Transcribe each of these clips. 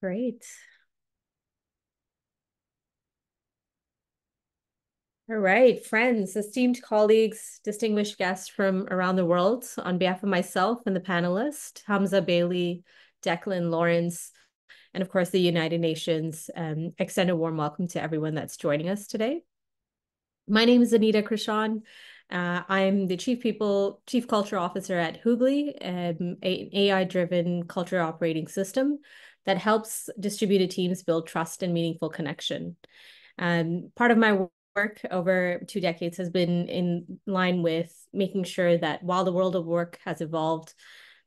Great. All right, friends, esteemed colleagues, distinguished guests from around the world, on behalf of myself and the panelists, Hamza Bailey, Declan Lawrence, and of course the United Nations, extend a warm welcome to everyone that's joining us today. My name is Anita Krishan. I'm the Chief Culture Officer at Hoogly, an AI-driven culture operating system that helps distributed teams build trust and meaningful connection. Part of my work over 2 decades has been in line with making sure that while the world of work has evolved,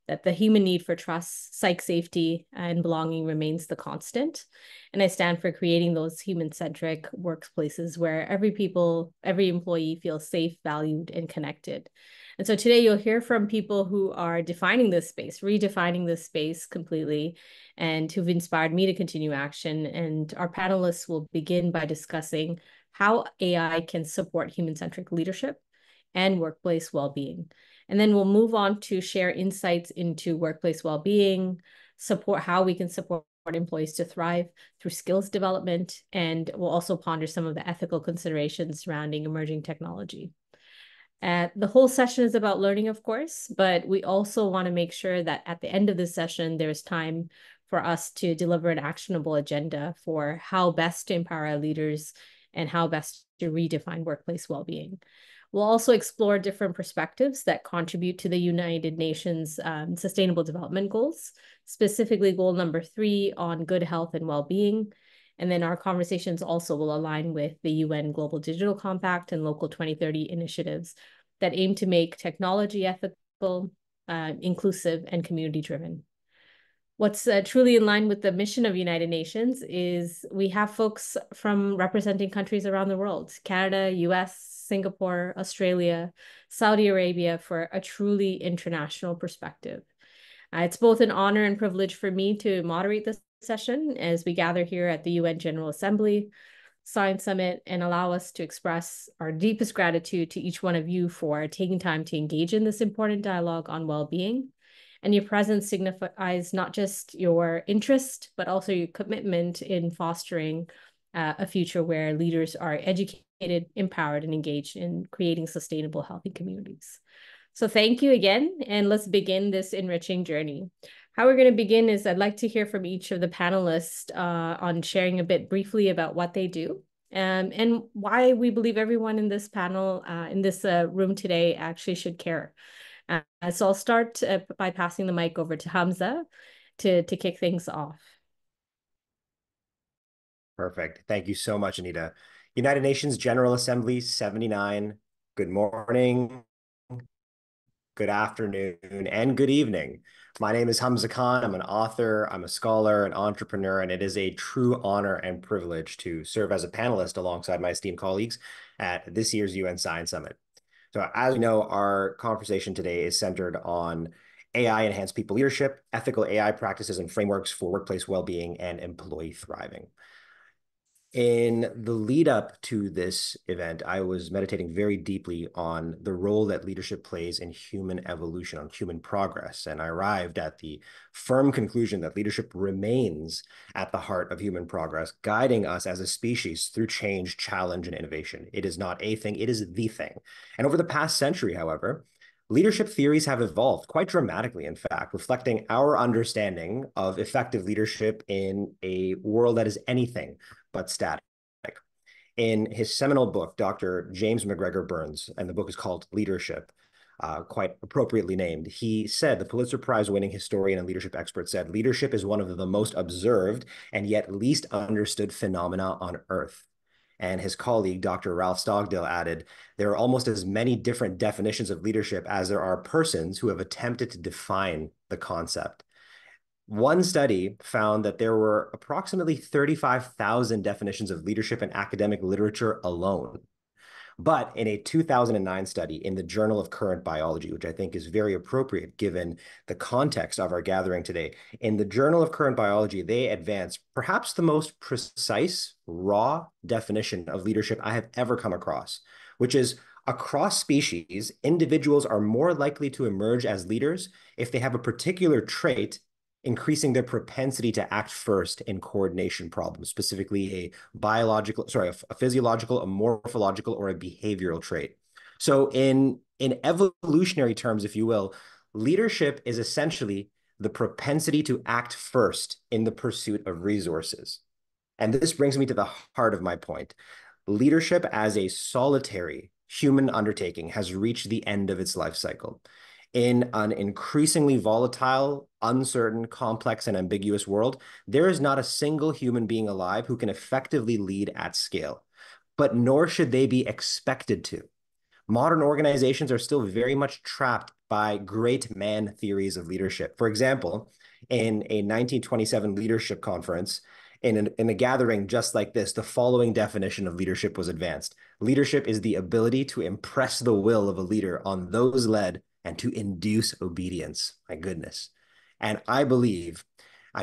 that the human need for trust, psych safety, and belonging remains the constant. And I stand for creating those human-centric workplaces where every employee feels safe, valued, and connected. And so today you'll hear from people who are defining this space, redefining this space completely, and who've inspired me to continue action. And our panelists will begin by discussing how AI can support human-centric leadership and workplace well-being. And then we'll move on to share insights into workplace well-being, how we can support employees to thrive through skills development, and we'll also ponder some of the ethical considerations surrounding emerging technology. The whole session is about learning, of course, but we also want to make sure that at the end of the session, there's time for us to deliver an actionable agenda for how best to empower our leaders and how best to redefine workplace well-being. We'll also explore different perspectives that contribute to the United Nations Sustainable Development Goals, specifically goal number 3 on good health and well-being. And then our conversations also will align with the UN Global Digital Compact and local 2030 initiatives that aim to make technology ethical, inclusive, and community-driven. What's truly in line with the mission of United Nations is we have folks from representing countries around the world, Canada, US, Singapore, Australia, Saudi Arabia, for a truly international perspective. It's both an honor and privilege for me to moderate this session as we gather here at the UN General Assembly Science Summit and allow us to express our deepest gratitude to each one of you for taking time to engage in this important dialogue on well-being. And your presence signifies not just your interest, but also your commitment in fostering a future where leaders are educated, empowered, and engaged in creating sustainable, healthy communities. So thank you again, and let's begin this enriching journey. How we're going to begin is I'd like to hear from each of the panelists on sharing a bit briefly about what they do and why we believe everyone in this panel, in this room today actually should care. So I'll start by passing the mic over to Hamza to kick things off. Perfect. Thank you so much, Anita. United Nations General Assembly 79. Good morning, good afternoon, and good evening. My name is Hamza Khan. I'm an author, I'm a scholar, an entrepreneur, and it is a true honor and privilege to serve as a panelist alongside my esteemed colleagues at this year's UN Science Summit. So as you know, our conversation today is centered on AI-enhanced people leadership, ethical AI practices and frameworks for workplace well-being and employee thriving. In the lead up to this event, I was meditating very deeply on the role that leadership plays in human evolution, on human progress. And I arrived at the firm conclusion that leadership remains at the heart of human progress, guiding us as a species through change, challenge, and innovation. It is not a thing, it is the thing. And over the past century, however, leadership theories have evolved quite dramatically, in fact, reflecting our understanding of effective leadership in a world that is anything but static. In his seminal book, Dr. James McGregor Burns, and the book is called Leadership, quite appropriately named, he said, the Pulitzer Prize-winning historian and leadership expert said, leadership is one of the most observed and yet least understood phenomena on Earth. And his colleague, Dr. Ralph Stockdale, added, there are almost as many different definitions of leadership as there are persons who have attempted to define the concept. One study found that there were approximately 35,000 definitions of leadership in academic literature alone. But in a 2009 study in the Journal of Current Biology, which I think is very appropriate given the context of our gathering today, in the Journal of Current Biology, they advanced perhaps the most precise, raw definition of leadership I have ever come across, which is across species, individuals are more likely to emerge as leaders if they have a particular trait increasing their propensity to act first in coordination problems, specifically a physiological, a morphological, or a behavioral trait. So in evolutionary terms, if you will, leadership is essentially the propensity to act first in the pursuit of resources. And this brings me to the heart of my point. Leadership as a solitary human undertaking has reached the end of its life cycle. In an increasingly volatile, uncertain, complex, and ambiguous world, there is not a single human being alive who can effectively lead at scale, but nor should they be expected to. Modern organizations are still very much trapped by great man theories of leadership. For example, in a 1927 leadership conference, in a gathering just like this, the following definition of leadership was advanced. Leadership is the ability to impress the will of a leader on those led and to induce obedience. My goodness. And I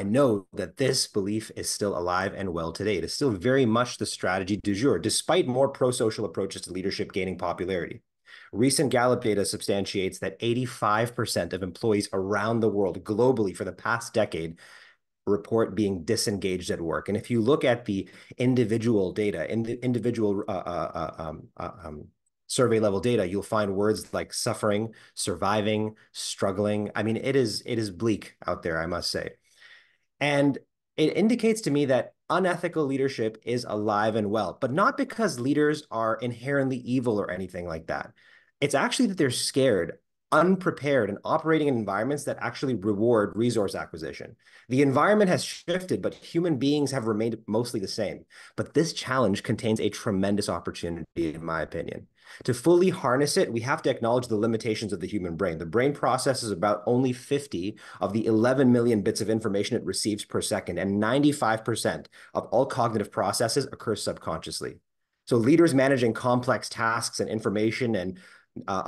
know that this belief is still alive and well today. It is still very much the strategy du jour, despite more pro-social approaches to leadership gaining popularity. Recent Gallup data substantiates that 85% of employees around the world globally for the past decade report being disengaged at work. And if you look at the individual data, in the individual survey level data, you'll find words like suffering, surviving, struggling. I mean, it is bleak out there, I must say. And it indicates to me that unethical leadership is alive and well, but not because leaders are inherently evil or anything like that. It's actually that they're scared, unprepared, and operating in environments that actually reward resource acquisition. The environment has shifted, but human beings have remained mostly the same. But this challenge contains a tremendous opportunity, in my opinion. To fully harness it, we have to acknowledge the limitations of the human brain. The brain processes about only 50 of the 11 million bits of information it receives per second, and 95% of all cognitive processes occur subconsciously. So leaders managing complex tasks and information and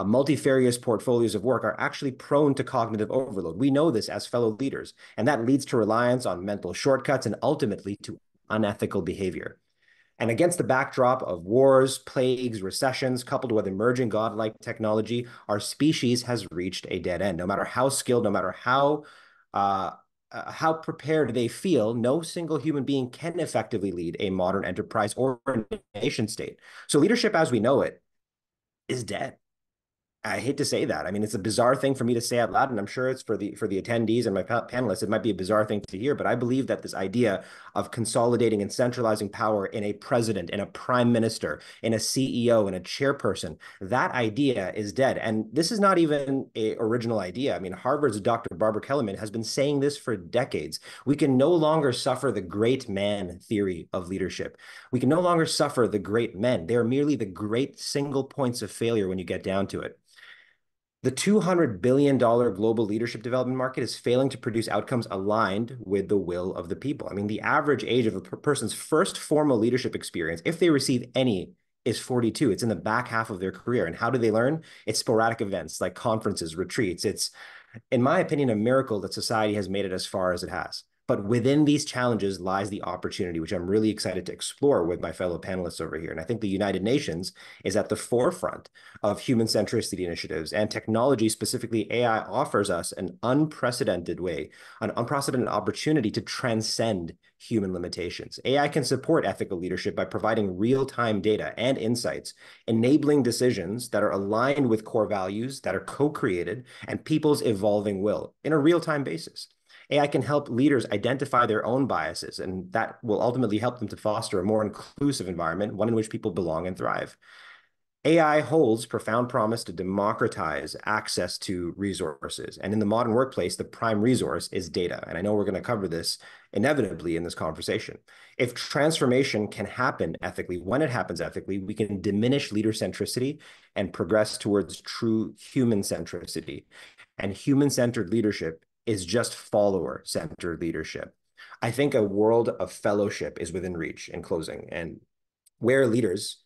multifarious portfolios of work are actually prone to cognitive overload. We know this as fellow leaders, and that leads to reliance on mental shortcuts and ultimately to unethical behavior. And against the backdrop of wars, plagues, recessions, coupled with emerging godlike technology, our species has reached a dead end. No matter how skilled, no matter how prepared they feel, no single human being can effectively lead a modern enterprise or a nation state. So leadership as we know it is dead. I hate to say that. I mean, it's a bizarre thing for me to say out loud, and I'm sure it's for the attendees and my panelists, it might be a bizarre thing to hear, but I believe that this idea of consolidating and centralizing power in a president, in a prime minister, in a CEO, in a chairperson, that idea is dead. And this is not even an original idea. I mean, Harvard's Dr. Barbara Kellerman has been saying this for decades. We can no longer suffer the great man theory of leadership. We can no longer suffer the great men. They are merely the great single points of failure when you get down to it. The $200 billion global leadership development market is failing to produce outcomes aligned with the will of the people. I mean, the average age of a person's first formal leadership experience, if they receive any, is 42. It's in the back half of their career. And how do they learn? It's sporadic events like conferences, retreats. It's, in my opinion, a miracle that society has made it as far as it has. But within these challenges lies the opportunity, which I'm really excited to explore with my fellow panelists over here. And I think the United Nations is at the forefront of human centricity initiatives, and technology, specifically AI, offers us an unprecedented opportunity to transcend human limitations. AI can support ethical leadership by providing real-time data and insights, enabling decisions that are aligned with core values that are co-created and people's evolving will in a real-time basis. AI can help leaders identify their own biases, and that will ultimately help them to foster a more inclusive environment, one in which people belong and thrive. AI holds profound promise to democratize access to resources. And in the modern workplace, the prime resource is data. And I know we're going to cover this inevitably in this conversation. If transformation can happen ethically, when it happens ethically, we can diminish leader centricity and progress towards true human centricity. And human-centered leadership is just follower-centered leadership. I think a world of fellowship is within reach in closing, and where leaders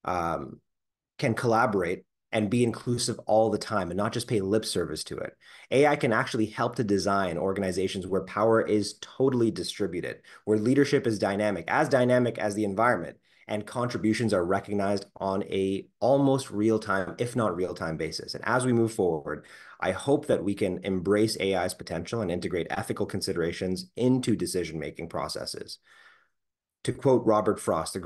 can collaborate and be inclusive all the time and not just pay lip service to it. AI can actually help to design organizations where power is totally distributed, where leadership is dynamic as the environment, and contributions are recognized on a almost real-time, if not real-time basis. And as we move forward, I hope that we can embrace AI's potential and integrate ethical considerations into decision-making processes. To quote Robert Frost, the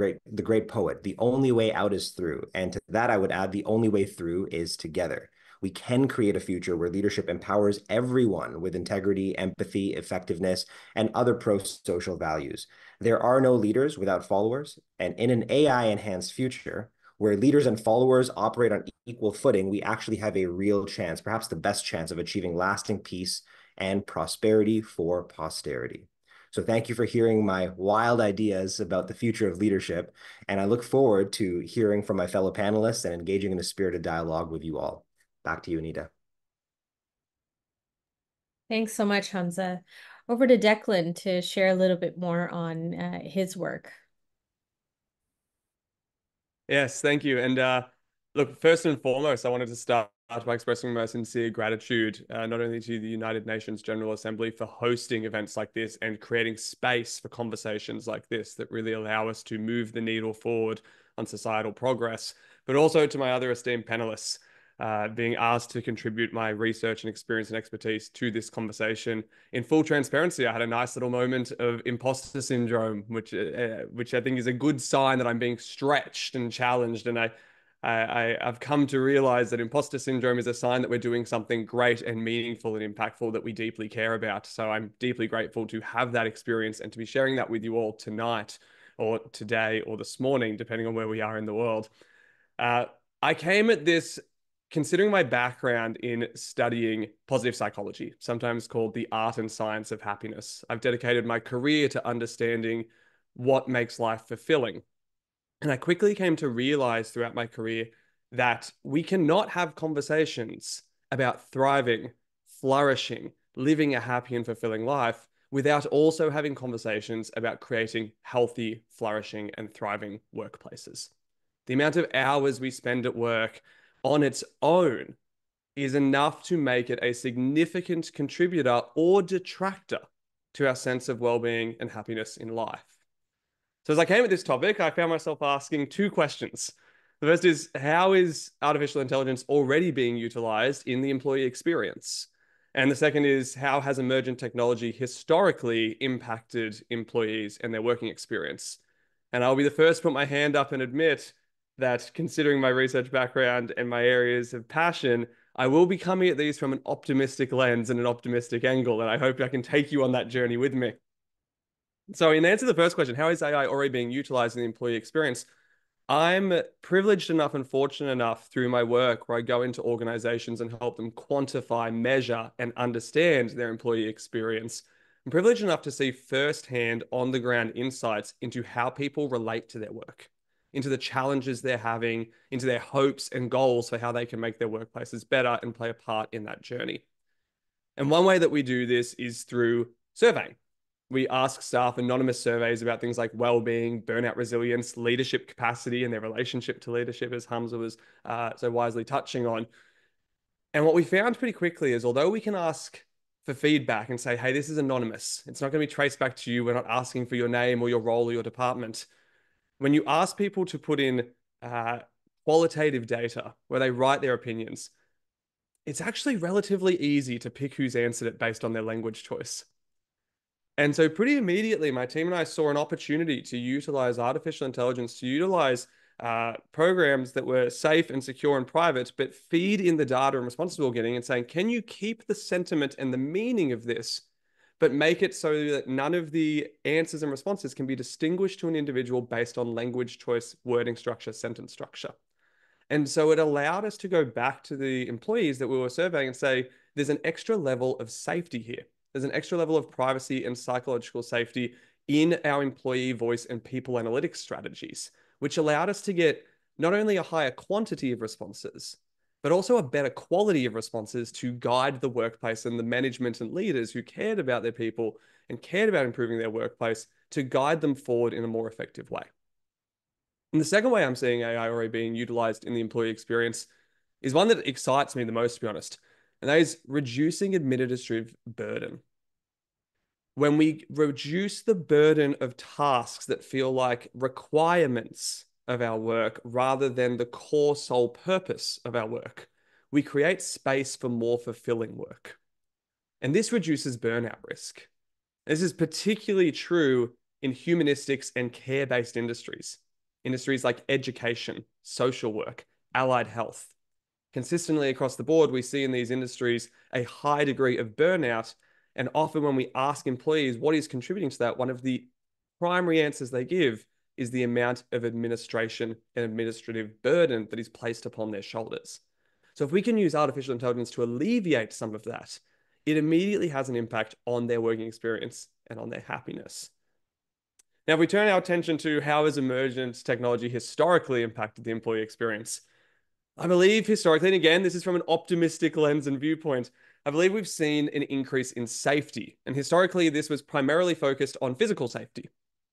great poet, the only way out is through. And to that, I would add, the only way through is together. We can create a future where leadership empowers everyone with integrity, empathy, effectiveness, and other pro-social values. There are no leaders without followers. And in an AI-enhanced future, where leaders and followers operate on equal footing, we actually have a real chance, perhaps the best chance, of achieving lasting peace and prosperity for posterity. So thank you for hearing my wild ideas about the future of leadership. And I look forward to hearing from my fellow panelists and engaging in a spirited dialogue with you all. Back to you, Anita. Thanks so much, Hamza. Over to Declan to share a little bit more on his work. Yes, thank you. And look, first and foremost, I wanted to start by expressing my sincere gratitude, not only to the United Nations General Assembly for hosting events like this and creating space for conversations like this that really allow us to move the needle forward on societal progress, but also to my other esteemed panelists. Being asked to contribute my research and experience and expertise to this conversation. In full transparency, I had a nice little moment of imposter syndrome, which I think is a good sign that I'm being stretched and challenged. And I've come to realize that imposter syndrome is a sign that we're doing something great and meaningful and impactful that we deeply care about. So I'm deeply grateful to have that experience and to be sharing that with you all tonight or today or this morning, depending on where we are in the world. I came at this considering my background in studying positive psychology, sometimes called the art and science of happiness. I've dedicated my career to understanding what makes life fulfilling. And I quickly came to realize throughout my career that we cannot have conversations about thriving, flourishing, living a happy and fulfilling life without also having conversations about creating healthy, flourishing, and thriving workplaces. The amount of hours we spend at work on its own is enough to make it a significant contributor or detractor to our sense of well-being and happiness in life. So as I came at this topic, I found myself asking two questions. The first is, how is artificial intelligence already being utilized in the employee experience? And the second is, how has emergent technology historically impacted employees and their working experience? And I'll be the first to put my hand up and admit that considering my research background and my areas of passion, I will be coming at these from an optimistic lens and an optimistic angle. And I hope I can take you on that journey with me. So in answer to the first question, how is AI already being utilized in the employee experience? I'm privileged enough and fortunate enough through my work where I go into organizations and help them quantify, measure, and understand their employee experience. I'm privileged enough to see firsthand on the ground insights into how people relate to their work, into the challenges they're having, into their hopes and goals for how they can make their workplaces better and play a part in that journey. And one way that we do this is through surveying. We ask staff anonymous surveys about things like well-being, burnout resilience, leadership capacity, and their relationship to leadership, as Hamza was so wisely touching on. And what we found pretty quickly is, although we can ask for feedback and say, hey, this is anonymous, it's not going to be traced back to you, we're not asking for your name or your role or your department. When you ask people to put in qualitative data where they write their opinions, it's actually relatively easy to pick who's answered it based on their language choice. And so pretty immediately, my team and I saw an opportunity to utilize artificial intelligence, to utilize programs that were safe and secure and private, but feed in the data and responses we were getting and saying, can you keep the sentiment and the meaning of this, but make it so that none of the answers and responses can be distinguished to an individual based on language choice, wording structure, sentence structure. And so it allowed us to go back to the employees that we were surveying and say, there's an extra level of safety here. There's an extra level of privacy and psychological safety in our employee voice and people analytics strategies, which allowed us to get not only a higher quantity of responses, but also a better quality of responses to guide the workplace and the management and leaders who cared about their people and cared about improving their workplace to guide them forward in a more effective way. And the second way I'm seeing AI already being utilized in the employee experience is one that excites me the most, to be honest, and that is reducing administrative burden. When we reduce the burden of tasks that feel like requirements of our work rather than the core sole purpose of our work, we create space for more fulfilling work. And this reduces burnout risk. This is particularly true in humanistics and care-based industries, industries like education, social work, allied health. Consistently across the board, we see in these industries a high degree of burnout. And often when we ask employees what is contributing to that, one of the primary answers they give is the amount of administration and administrative burden that is placed upon their shoulders. So if we can use artificial intelligence to alleviate some of that, it immediately has an impact on their working experience and on their happiness. Now, if we turn our attention to how has emergent technology historically impacted the employee experience, I believe historically, and again, this is from an optimistic lens and viewpoint, I believe we've seen an increase in safety. And historically, this was primarily focused on physical safety.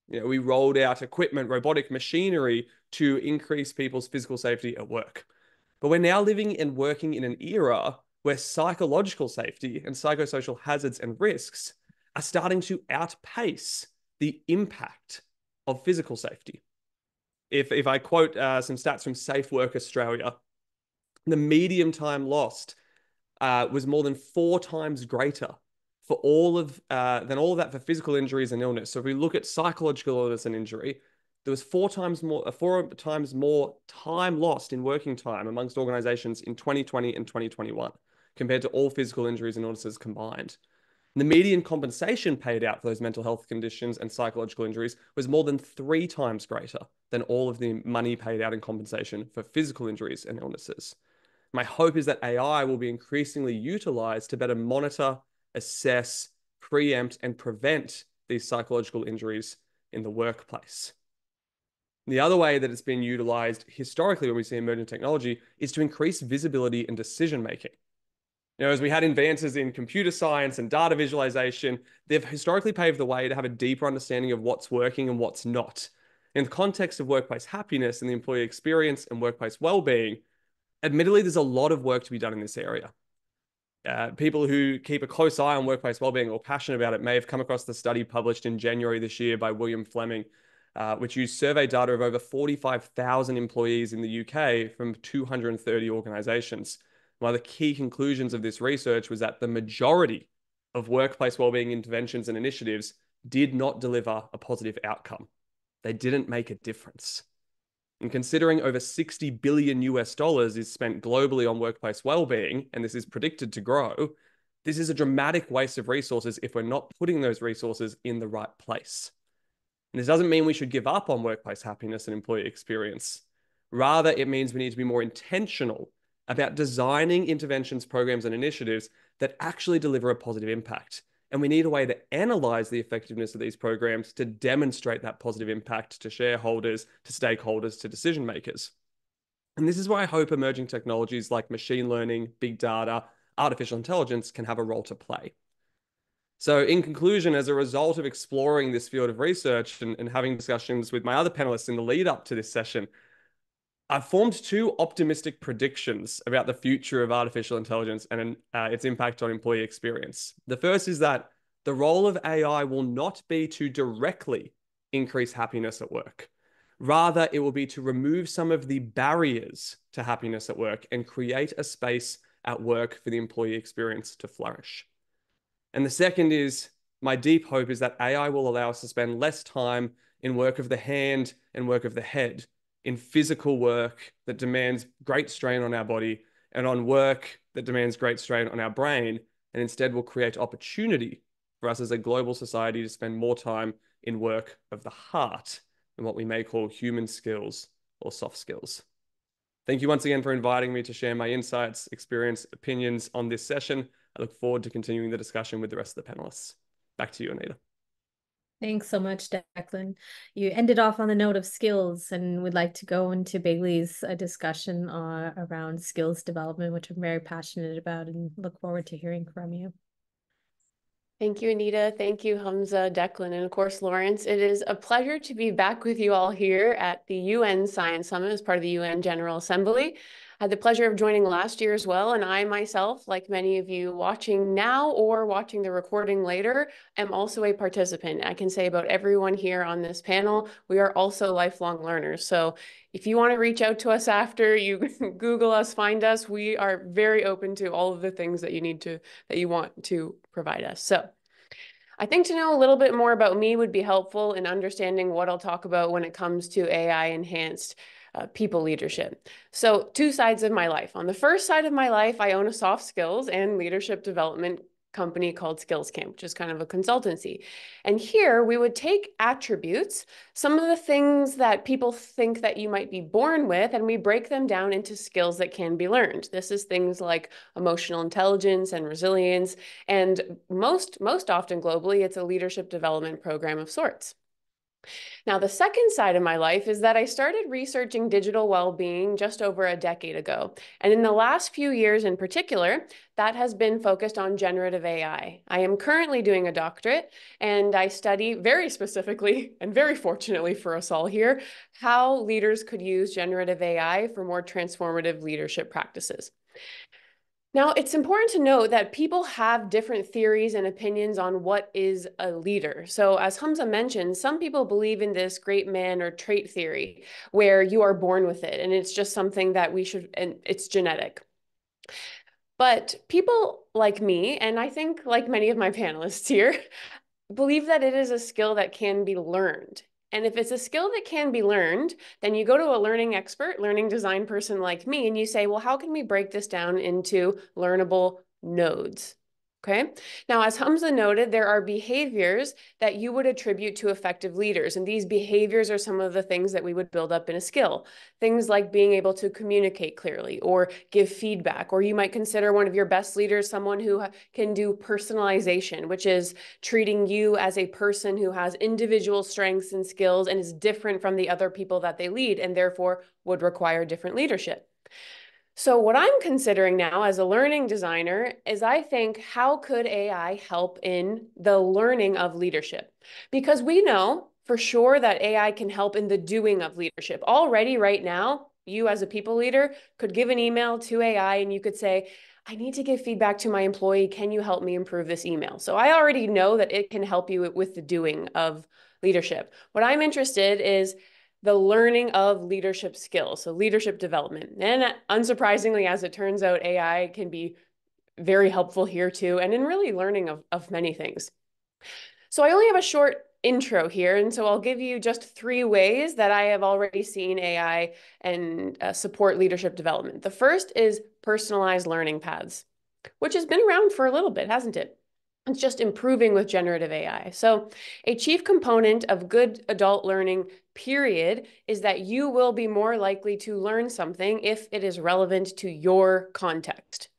We rolled out equipment, robotic machinery to increase people's physical safety at work. But we're now living and working in an era where psychological safety and psychosocial hazards and risks are starting to outpace the impact of physical safety. If I quote some stats from Safe Work Australia, the median time lost was more than 4 times greater for all of that for physical injuries and illness. So if we look at psychological illness and injury, there was 4 times more time lost in working time amongst organizations in 2020 and 2021 compared to all physical injuries and illnesses combined. The median compensation paid out for those mental health conditions and psychological injuries was more than 3 times greater than all of the money paid out in compensation for physical injuries and illnesses. My hope is that AI will be increasingly utilized to better monitor, assess, preempt, and prevent these psychological injuries in the workplace. The other way that it's been utilized historically when we see emergent technology is to increase visibility and decision making. As we had advances in computer science and data visualization, they've historically paved the way to have a deeper understanding of what's working and what's not. In the context of workplace happiness and the employee experience and workplace well-being, admittedly, there's a lot of work to be done in this area. People who keep a close eye on workplace well-being or passionate about it may have come across the study published in January this year by William Fleming, which used survey data of over 45,000 employees in the UK from 230 organizations. One of the key conclusions of this research was that the majority of workplace well-being interventions and initiatives did not deliver a positive outcome. They didn't make a difference. And considering over 60 billion US dollars is spent globally on workplace well-being, and this is predicted to grow, this is a dramatic waste of resources if we're not putting those resources in the right place. And this doesn't mean we should give up on workplace happiness and employee experience. Rather, it means we need to be more intentional about designing interventions, programs, and initiatives that actually deliver a positive impact. And we need a way to analyze the effectiveness of these programs to demonstrate that positive impact to shareholders, to stakeholders, to decision makers. And this is why I hope emerging technologies like machine learning, big data, artificial intelligence can have a role to play. So in conclusion, as a result of exploring this field of research and having discussions with my other panelists in the lead up to this session, I've formed 2 optimistic predictions about the future of artificial intelligence and its impact on employee experience. The first is that the role of AI will not be to directly increase happiness at work. Rather, it will be to remove some of the barriers to happiness at work and create a space at work for the employee experience to flourish. And the second is, my deep hope is that AI will allow us to spend less time in work of the hand and work of the head, in physical work that demands great strain on our body and on work that demands great strain on our brain, and instead will create opportunity for us as a global society to spend more time in work of the heart and what we may call human skills or soft skills. Thank you once again for inviting me to share my insights, experience, opinions on this session. I look forward to continuing the discussion with the rest of the panelists. Back to you, Anita. Thanks so much, Declan. You ended off on the note of skills, and we'd like to go into Bailey's discussion around skills development, which I'm very passionate about, and look forward to hearing from you. Thank you, Anita. Thank you, Hamza, Declan, and of course, Lawrence. It is a pleasure to be back with you all here at the UN Science Summit as part of the UN General Assembly. I had the pleasure of joining last year as well, and I myself, like many of you watching now or watching the recording later, am also a participant. I can say about everyone here on this panel, we are also lifelong learners. So if you want to reach out to us after, you Google us, find us, we are very open to all of the things that you want to provide us. So I think to know a little bit more about me would be helpful in understanding what I'll talk about when it comes to AI enhanced people leadership. So, two sides of my life. On the first side of my life, I own a soft skills and leadership development company called Skills Camp, which is kind of a consultancy. And here we would take attributes, some of the things that people think that you might be born with, and we break them down into skills that can be learned. This is things like emotional intelligence and resilience, and most often globally, it's a leadership development program of sorts. Now, the second side of my life is that I started researching digital well-being just over a decade ago. And in the last few years in particular, that has been focused on generative AI. I am currently doing a doctorate, and I study very specifically, and very fortunately for us all here, how leaders could use generative AI for more transformative leadership practices. Now, it's important to note that people have different theories and opinions on what is a leader. So, as Hamza mentioned, some people believe in this great man or trait theory, where you are born with it, and it's just something that and it's genetic. But people like me, and I think like many of my panelists here, believe that it is a skill that can be learned. And if it's a skill that can be learned, then you go to a learning expert, learning design person like me, and you say, well, how can we break this down into learnable nodes? Okay. Now, as Hamza noted, there are behaviors that you would attribute to effective leaders. And these behaviors are some of the things that we would build up in a skill. Things like being able to communicate clearly or give feedback. Or you might consider one of your best leaders someone who can do personalization, which is treating you as a person who has individual strengths and skills and is different from the other people that they lead, and therefore would require different leadership. So what I'm considering now as a learning designer is I think, how could AI help in the learning of leadership? Because we know for sure that AI can help in the doing of leadership. Already right now, you as a people leader could give an email to AI and you could say, I need to give feedback to my employee. Can you help me improve this email? So I already know that it can help you with the doing of leadership. What I'm interested is the learning of leadership skills, so leadership development. And unsurprisingly, as it turns out, AI can be very helpful here too, and in really learning of many things. So I only have a short intro here, and so I'll give you just 3 ways that I have already seen AI and support leadership development. The first is personalized learning paths, which has been around for a little bit, hasn't it? It's just improving with generative AI. So a chief component of good adult learning, period, is that you will be more likely to learn something if it is relevant to your context.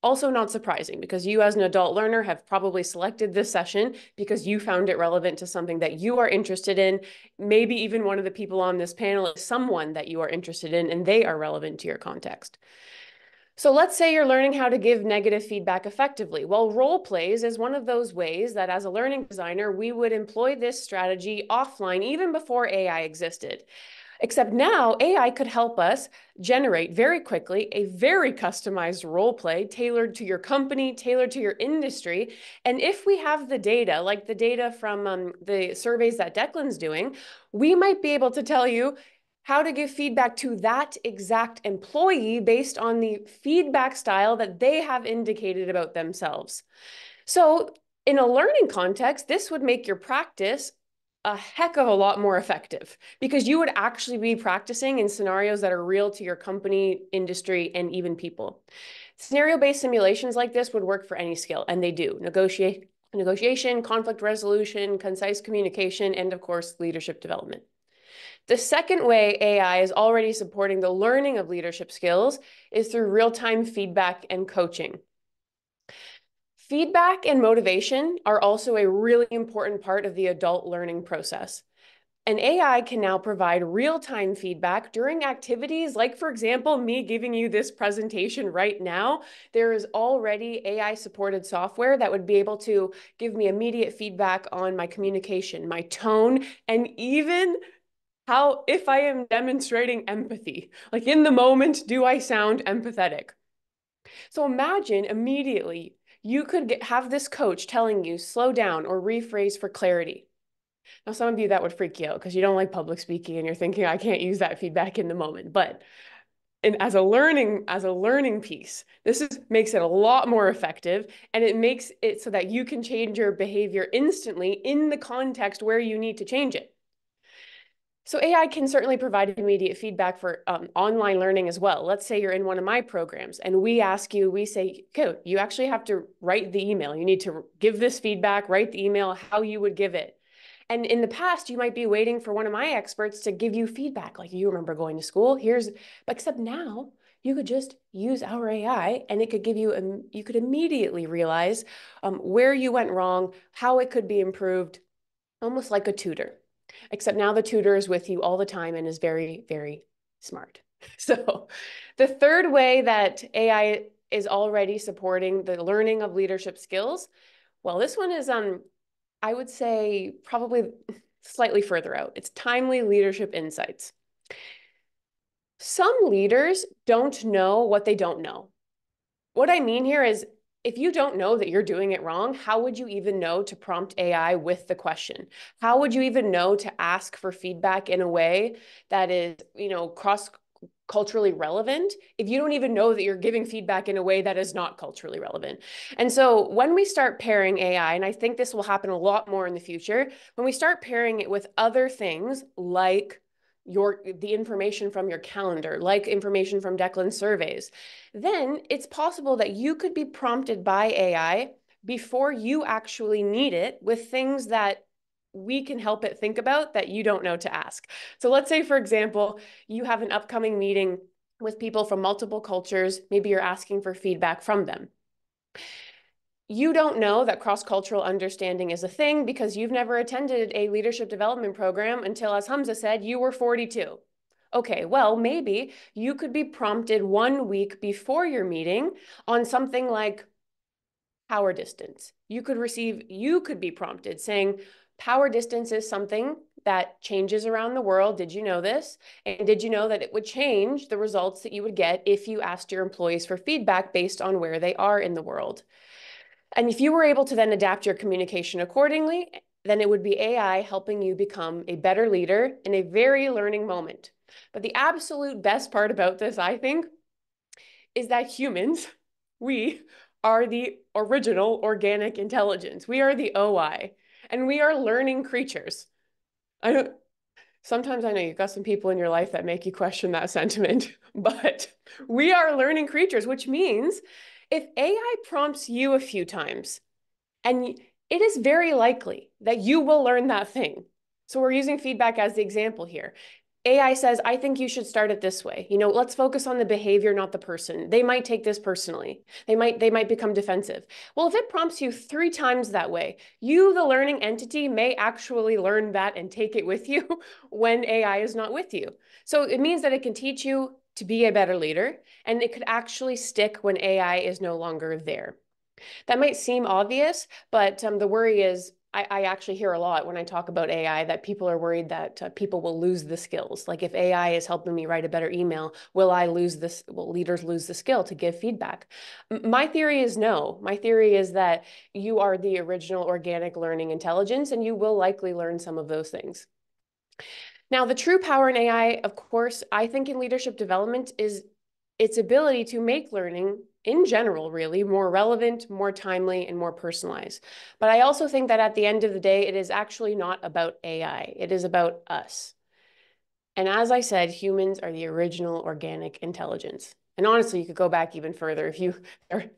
Also not surprising, because you as an adult learner have probably selected this session because you found it relevant to something that you are interested in. Maybe even one of the people on this panel is someone that you are interested in and they are relevant to your context. So let's say you're learning how to give negative feedback effectively. Well, role plays is one of those ways that as a learning designer, we would employ this strategy offline even before AI existed. Except now AI could help us generate very quickly a very customized role play tailored to your company, tailored to your industry. And if we have the data, like the data from the surveys that Declan's doing, we might be able to tell you how to give feedback to that exact employee based on the feedback style that they have indicated about themselves. So in a learning context, this would make your practice a heck of a lot more effective, because you would actually be practicing in scenarios that are real to your company, industry, and even people. Scenario-based simulations like this would work for any skill, and they do. Negotiation, conflict resolution, concise communication, and of course, leadership development. The second way AI is already supporting the learning of leadership skills is through real-time feedback and coaching. Feedback and motivation are also a really important part of the adult learning process. And AI can now provide real-time feedback during activities like, for example, me giving you this presentation right now. There is already AI-supported software that would be able to give me immediate feedback on my communication, my tone, and even How, if I am demonstrating empathy, like in the moment, do I sound empathetic? So imagine immediately you could have this coach telling you slow down or rephrase for clarity. Now, some of you that would freak you out because you don't like public speaking and you're thinking, I can't use that feedback in the moment. But and as a learning piece, makes it a lot more effective, and it makes it so that you can change your behavior instantly in the context where you need to change it. So AI can certainly provide immediate feedback for online learning as well. Let's say you're in one of my programs and we say, "Go, you actually have to write the email. You need to give this feedback, write the email, how you would give it." And in the past, you might be waiting for one of my experts to give you feedback. Like, you remember going to school, except now you could just use our AI and it could give you, you could immediately realize where you went wrong, how it could be improved, almost like a tutor. Except now the tutor is with you all the time and is very, very smart. So the third way that AI is already supporting the learning of leadership skills, well, this one is, I would say, probably slightly further out. It's timely leadership insights. Some leaders don't know what they don't know. What I mean here is, if you don't know that you're doing it wrong, how would you even know to prompt AI with the question? How would you even know to ask for feedback in a way that is, cross culturally relevant if you don't even know that you're giving feedback in a way that is not culturally relevant? And so when we start pairing AI, and I think this will happen a lot more in the future, when we start pairing it with other things like the information from your calendar, like information from Declan's surveys, then it's possible that you could be prompted by AI before you actually need it with things that we can help it think about that you don't know to ask. So let's say, for example, you have an upcoming meeting with people from multiple cultures. Maybe you're asking for feedback from them. You don't know that cross-cultural understanding is a thing because you've never attended a leadership development program until, as Hamza said, you were 42. Okay, well, maybe you could be prompted 1 week before your meeting on something like power distance. You could be prompted saying, power distance is something that changes around the world. Did you know this? And did you know that it would change the results that you would get if you asked your employees for feedback based on where they are in the world? And if you were able to then adapt your communication accordingly, then it would be AI helping you become a better leader in a very learning moment. But the absolute best part about this, I think, is that humans, we are the original organic intelligence. We are the OI, and we are learning creatures. Sometimes I know you've got some people in your life that make you question that sentiment, but we are learning creatures, which means if AI prompts you a few times, and it is very likely that you will learn that thing. So we're using feedback as the example here. AI says, I think you should start it this way. Let's focus on the behavior, not the person. They might take this personally. They might become defensive. Well, if it prompts you 3 times that way, you, the learning entity, may actually learn that and take it with you when AI is not with you. So it means that it can teach you to be a better leader, and it could actually stick when AI is no longer there. That might seem obvious, but the worry is, I actually hear a lot when I talk about AI that people are worried that people will lose the skills. Like, if AI is helping me write a better email, will leaders lose the skill to give feedback? My theory is no. My theory is that you are the original organic learning intelligence, and you will likely learn some of those things. Now, the true power in AI, of course, I think in leadership development is its ability to make learning in general, really, more relevant, more timely, and more personalized. But I also think that at the end of the day, it is actually not about AI. It is about us. And as I said, humans are the original organic intelligence. And honestly, you could go back even further.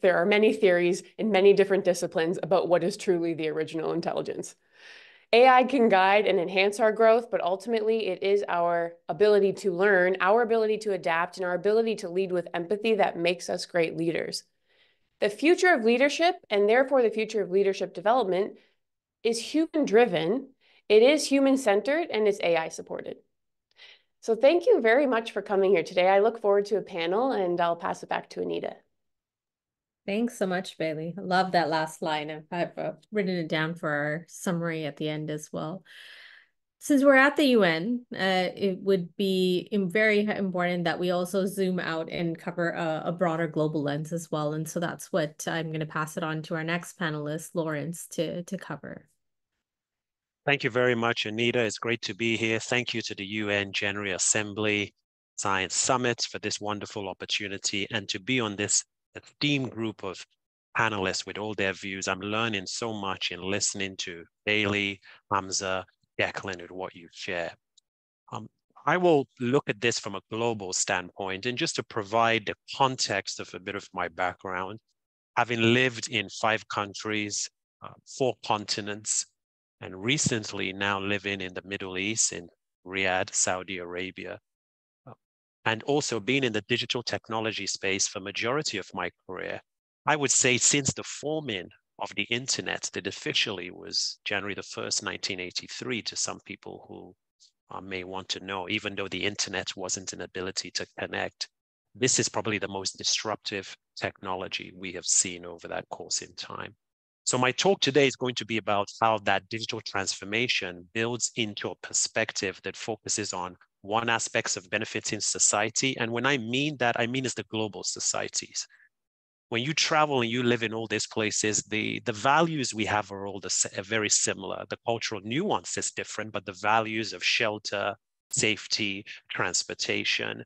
There are many theories in many different disciplines about what is truly the original intelligence. AI can guide and enhance our growth, but ultimately it is our ability to learn, our ability to adapt, and our ability to lead with empathy that makes us great leaders. The future of leadership, and therefore the future of leadership development, is human-driven, it is human-centered, and it's AI-supported. So thank you very much for coming here today. I look forward to a panel, and I'll pass it back to Anita. Thanks so much, Bailey. I love that last line. I've written it down for our summary at the end as well. Since we're at the UN, it would be very important that we also zoom out and cover a broader global lens as well. And so that's what I'm going to pass it on to our next panelist, Lawrence, to cover. Thank you very much, Anita. It's great to be here. Thank you to the UN General Assembly Science Summit for this wonderful opportunity and to be on this esteemed group of panelists with all their views. I'm learning so much in listening to Bailey, Hamza, Declan, with what you share. I will look at this from a global standpoint, and just to provide the context of a bit of my background, having lived in 5 countries, 4 continents, and recently now living in the Middle East, in Riyadh, Saudi Arabia, and also being in the digital technology space for majority of my career. I would say since the forming of the internet, that officially was January the 1st, 1983, to some people who may want to know, even though the internet wasn't an ability to connect. This is probably the most disruptive technology we have seen over that course in time. So my talk today is going to be about how that digital transformation builds into a perspective that focuses on one aspect of benefiting society. And when I mean that, I mean it's the global societies. When you travel and you live in all these places, the values we have are all very similar. The cultural nuance is different, but the values of shelter, safety, transportation,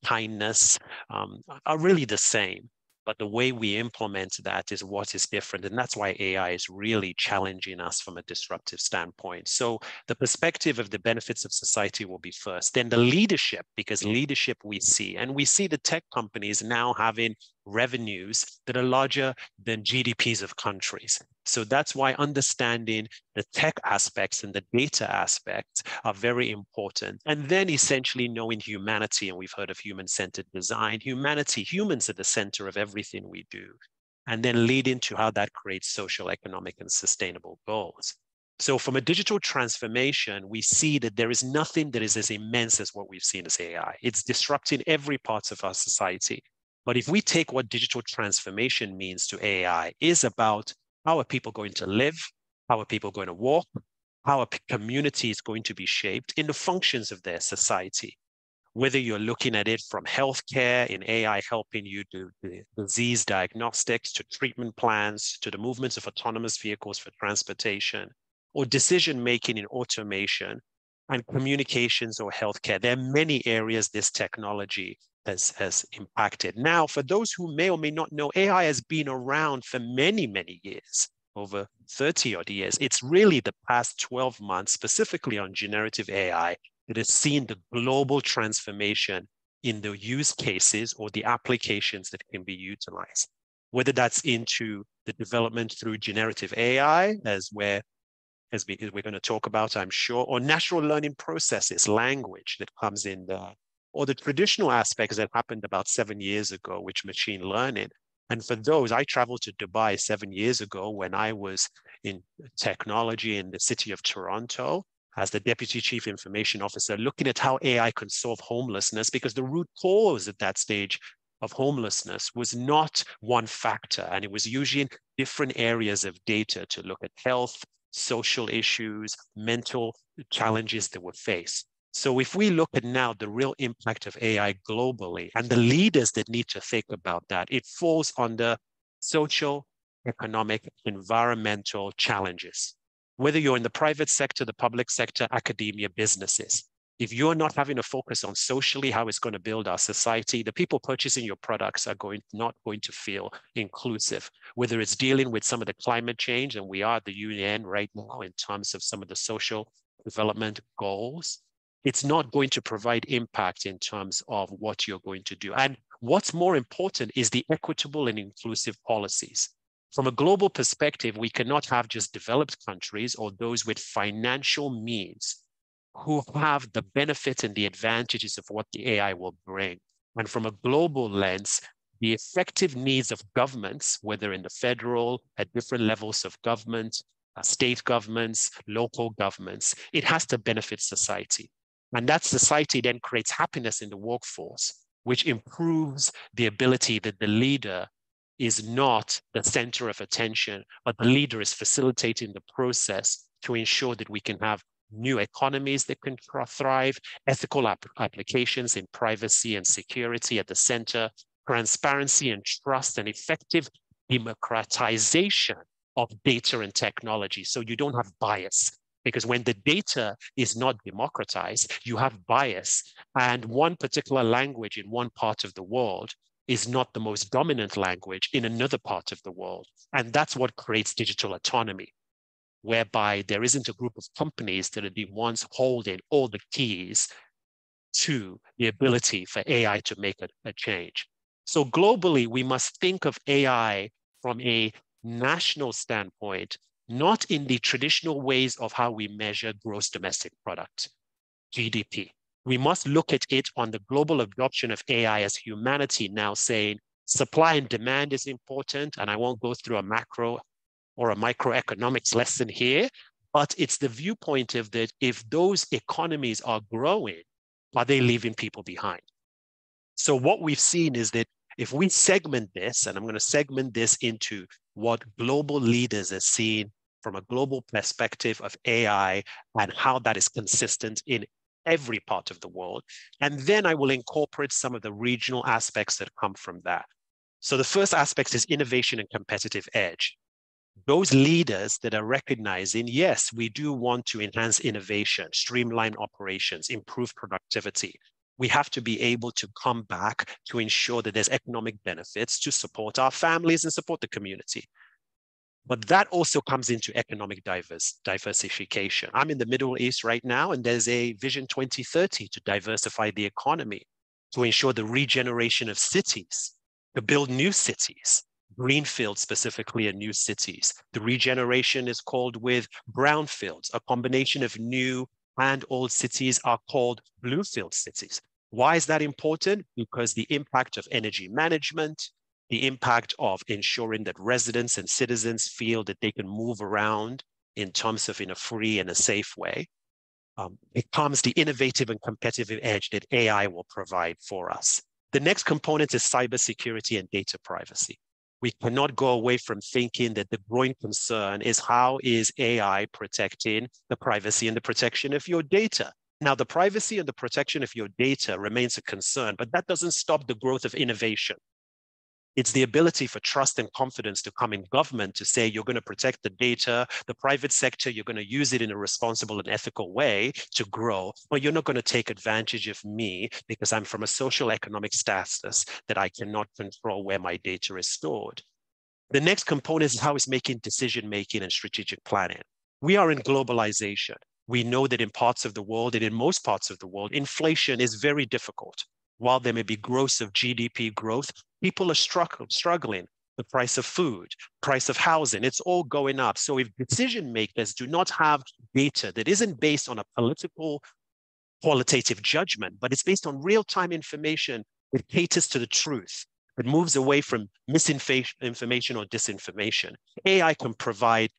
kindness are really the same. But the way we implement that is what is different. And that's why AI is really challenging us from a disruptive standpoint. So the perspective of the benefits of society will be first. Then the leadership, because leadership we see. And we see the tech companies now having revenues that are larger than GDPs of countries. So that's why understanding the tech aspects and the data aspects are very important. And then essentially knowing humanity, and we've heard of human-centered design. Humanity, humans are the center of everything we do. And then lead into how that creates social, economic, and sustainable goals. So from a digital transformation, we see that there is nothing that is as immense as what we've seen as AI. It's disrupting every part of our society. But if we take what digital transformation means to AI, is about how are people going to live, how are people going to walk, how a community is going to be shaped in the functions of their society. Whether you're looking at it from healthcare, in AI helping you do the disease diagnostics, to treatment plans, to the movements of autonomous vehicles for transportation, or decision-making in automation and communications or healthcare. There are many areas this technology has impacted. Now, for those who may or may not know, AI has been around for many, many years, over 30 odd years. It's really the past 12 months, specifically on generative AI, that has seen the global transformation in the use cases or the applications that can be utilized. Whether that's into the development through generative AI, as we're going to talk about, I'm sure, or natural learning processes, language that comes in there, or the traditional aspects that happened about 7 years ago, which machine learning. And for those, I traveled to Dubai 7 years ago when I was in technology in the city of Toronto as the Deputy Chief Information Officer, looking at how AI can solve homelessness, because the root cause at that stage of homelessness was not one factor. And it was using different areas of data to look at health, social issues, mental challenges that were faced. So if we look at now the real impact of AI globally and the leaders that need to think about that, it falls under social, economic, environmental challenges. Whether you're in the private sector, the public sector, academia, businesses, if you're not having a focus on socially how it's going to build our society, the people purchasing your products are not going to feel inclusive. Whether it's dealing with some of the climate change, and we are at the UN right now in terms of some of the social development goals, it's not going to provide impact in terms of what you're going to do. And what's more important is the equitable and inclusive policies. From a global perspective, we cannot have just developed countries or those with financial means who have the benefit and the advantages of what the AI will bring. And from a global lens, the effective needs of governments, whether in the federal, at different levels of government, state governments, local governments, it has to benefit society. And that society then creates happiness in the workforce, which improves the ability that the leader is not the center of attention, but the leader is facilitating the process to ensure that we can have new economies that can thrive, ethical applications in privacy and security at the center, transparency and trust, and effective democratization of data and technology. So you don't have bias. Because when the data is not democratized, you have bias. And one particular language in one part of the world is not the most dominant language in another part of the world. And that's what creates digital autonomy, whereby there isn't a group of companies that are the ones holding all the keys to the ability for AI to make a change. So globally, we must think of AI from a national standpoint, not in the traditional ways of how we measure gross domestic product, GDP. We must look at it on the global adoption of AI as humanity now saying supply and demand is important. And I won't go through a macro or a microeconomics lesson here, but it's the viewpoint of that if those economies are growing, are they leaving people behind? So what we've seen is that if we segment this, and I'm going to segment this into what global leaders are seeing from a global perspective of AI and how that is consistent in every part of the world. And then I will incorporate some of the regional aspects that come from that. So the first aspect is innovation and competitive edge. Those leaders that are recognizing, yes, we do want to enhance innovation, streamline operations, improve productivity. We have to be able to come back to ensure that there's economic benefits to support our families and support the community. But that also comes into economic diversification. I'm in the Middle East right now, and there's a Vision 2030 to diversify the economy, to ensure the regeneration of cities, to build new cities, greenfield specifically in new cities. The regeneration is called with brownfields. A combination of new and old cities are called bluefield cities. Why is that important? Because the impact of energy management, the impact of ensuring that residents and citizens feel that they can move around in terms of in a free and a safe way, becomes the innovative and competitive edge that AI will provide for us. The next component is cybersecurity and data privacy. We cannot go away from thinking that the growing concern is how is AI protecting the privacy and the protection of your data? Now, the privacy and the protection of your data remains a concern, but that doesn't stop the growth of innovation. It's the ability for trust and confidence to come in government to say, you're going to protect the data, the private sector, you're going to use it in a responsible and ethical way to grow, but you're not going to take advantage of me because I'm from a social economic status that I cannot control where my data is stored. The next component is how it's making decision-making and strategic planning. We are in globalization. We know that in parts of the world and in most parts of the world, inflation is very difficult. While there may be growth of GDP growth, people are struggling. The price of food, price of housing, it's all going up. So if decision makers do not have data that isn't based on a political qualitative judgment, but it's based on real-time information that caters to the truth, it moves away from misinformation or disinformation. AI can provide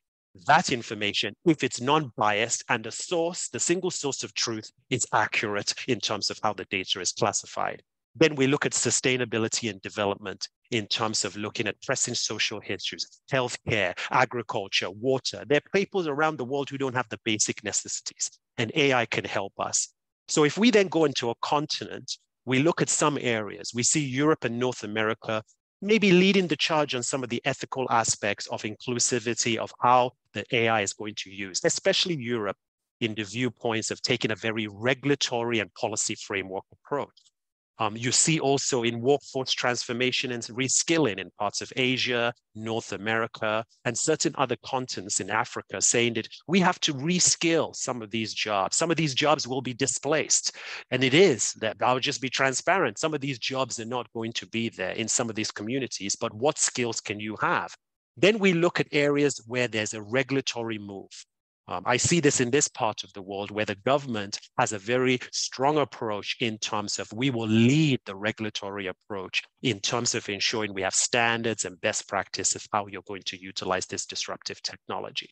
that information if it's non-biased and the source, the single source of truth is accurate in terms of how the data is classified. Then we look at sustainability and development in terms of looking at pressing social issues, healthcare, agriculture, water. There are people around the world who don't have the basic necessities, and AI can help us. So if we then go into a continent, we look at some areas, we see Europe and North America maybe leading the charge on some of the ethical aspects of inclusivity of how the AI is going to use, especially Europe in the viewpoints of taking a very regulatory and policy framework approach. You see also in workforce transformation and reskilling in parts of Asia, North America, and certain other continents in Africa, saying that we have to reskill some of these jobs. Some of these jobs will be displaced. And it is that I'll just be transparent. Some of these jobs are not going to be there in some of these communities, but what skills can you have? Then we look at areas where there's a regulatory move. I see this in this part of the world where the government has a very strong approach in terms of we will lead the regulatory approach in terms of ensuring we have standards and best practice of how you're going to utilize this disruptive technology.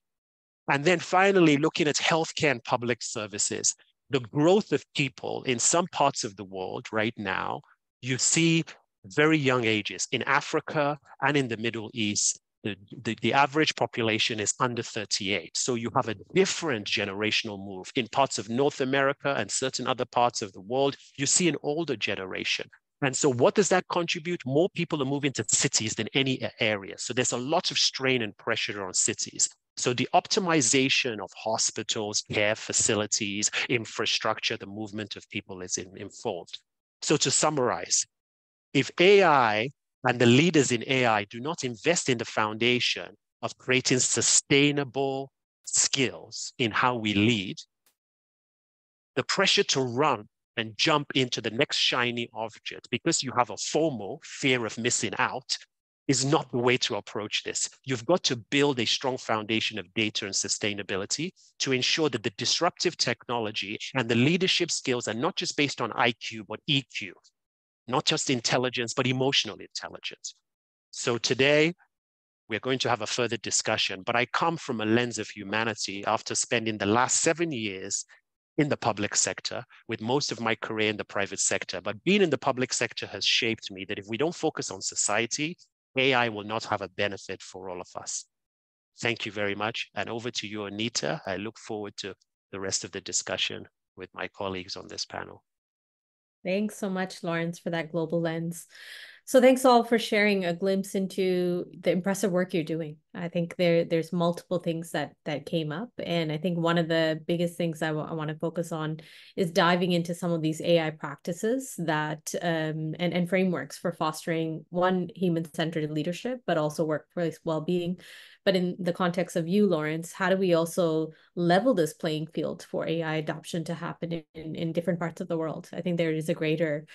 And then finally, looking at healthcare and public services, the growth of people in some parts of the world right now, you see very young ages in Africa and in the Middle East. The average population is under 38. So you have a different generational move. In parts of North America and certain other parts of the world, you see an older generation. And so what does that contribute? More people are moving to cities than any area. So there's a lot of strain and pressure on cities. So the optimization of hospitals, care facilities, infrastructure, the movement of people is involved. So to summarize, if AI and the leaders in AI do not invest in the foundation of creating sustainable skills in how we lead, the pressure to run and jump into the next shiny object because you have a FOMO, fear of missing out, is not the way to approach this. You've got to build a strong foundation of data and sustainability to ensure that the disruptive technology and the leadership skills are not just based on IQ, but EQ, not just intelligence, but emotional intelligence. So today, we're going to have a further discussion, but I come from a lens of humanity after spending the last 7 years in the public sector, with most of my career in the private sector. But being in the public sector has shaped me that if we don't focus on society, AI will not have a benefit for all of us. Thank you very much. And over to you, Anita. I look forward to the rest of the discussion with my colleagues on this panel. Thanks so much, Lawrence, for that global lens. So thanks all for sharing a glimpse into the impressive work you're doing. I think there's multiple things that came up. And I think one of the biggest things I want to focus on is diving into some of these AI practices that and frameworks for fostering one, human-centered leadership, but also workplace well-being. But in the context of you, Lawrence, how do we also level this playing field for AI adoption to happen in different parts of the world? I think there is a greater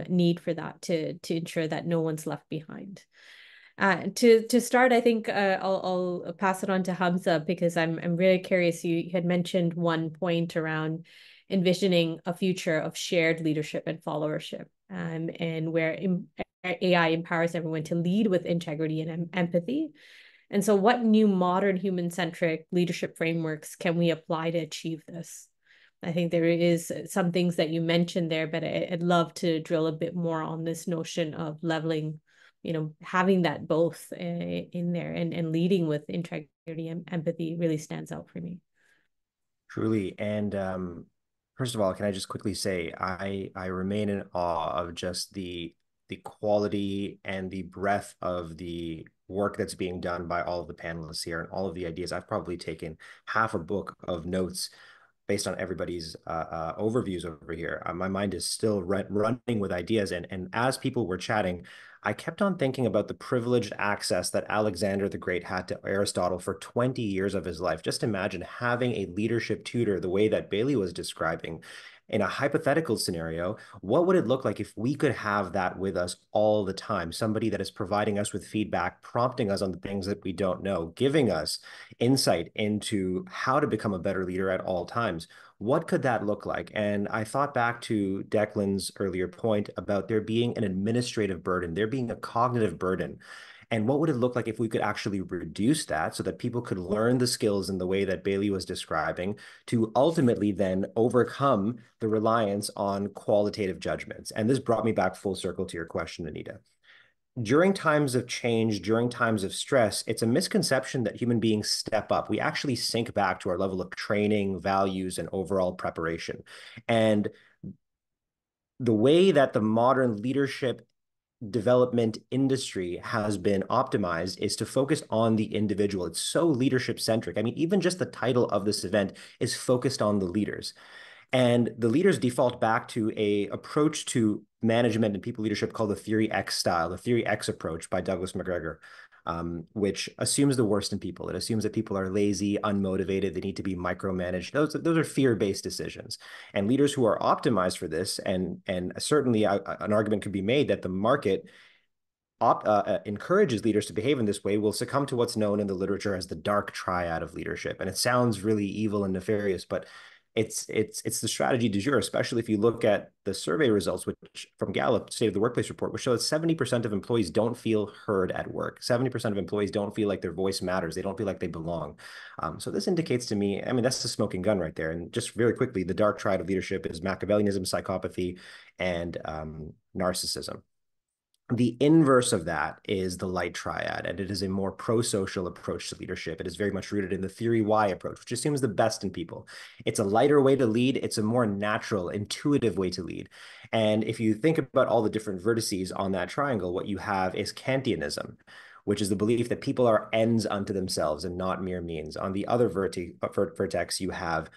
need for that to ensure that no one's left behind. To start, I think I'll pass it on to Hamza because I'm really curious. You had mentioned one point around envisioning a future of shared leadership and followership, and where AI empowers everyone to lead with integrity and empathy. And so what new modern human-centric leadership frameworks can we apply to achieve this? I think there is some things that you mentioned there, but I'd love to drill a bit more on this notion of leveling, having that both in there and leading with integrity and empathy really stands out for me. Truly. And first of all, can I just quickly say, I remain in awe of just the quality and the breadth of the work that's being done by all of the panelists here and all of the ideas. I've probably taken half a book of notes based on everybody's overviews over here. My mind is still running with ideas. And as people were chatting, I kept on thinking about the privileged access that Alexander the Great had to Aristotle for 20 years of his life. Just imagine having a leadership tutor the way that Bailey was describing. In a hypothetical scenario, what would it look like if we could have that with us all the time? Somebody that is providing us with feedback, prompting us on the things that we don't know, giving us insight into how to become a better leader at all times. What could that look like? And I thought back to Declan's earlier point about there being an administrative burden, there being a cognitive burden. And what would it look like if we could actually reduce that so that people could learn the skills in the way that Bailey was describing to ultimately then overcome the reliance on qualitative judgments? And this brought me back full circle to your question, Anita. During times of change, during times of stress, it's a misconception that human beings step up. We actually sink back to our level of training, values, and overall preparation. And the way that the modern leadership development industry has been optimized is to focus on the individual. It's so leadership centric. I mean, even just the title of this event is focused on the leaders. And the leaders default back to a approach to management and people leadership called the Theory X style, the Theory X approach by Douglas McGregor, which assumes the worst in people. It assumes that people are lazy, unmotivated, they need to be micromanaged. Those are fear-based decisions. And leaders who are optimized for this, and certainly an argument could be made that the market encourages leaders to behave in this way, will succumb to what's known in the literature as the dark triad of leadership. And it sounds really evil and nefarious, but it's the strategy du jour, especially if you look at the survey results, which from Gallup State of the Workplace report, which shows 70% of employees don't feel heard at work. 70% of employees don't feel like their voice matters. They don't feel like they belong. So this indicates to me, I mean, that's the smoking gun right there. And just very quickly, the dark triad of leadership is Machiavellianism, psychopathy, and narcissism. The inverse of that is the light triad, and it is a more pro-social approach to leadership. It is very much rooted in the theory Y approach, which assumes the best in people. It's a lighter way to lead. It's a more natural, intuitive way to lead. And if you think about all the different vertices on that triangle, what you have is Kantianism, which is the belief that people are ends unto themselves and not mere means. On the other vertex, you have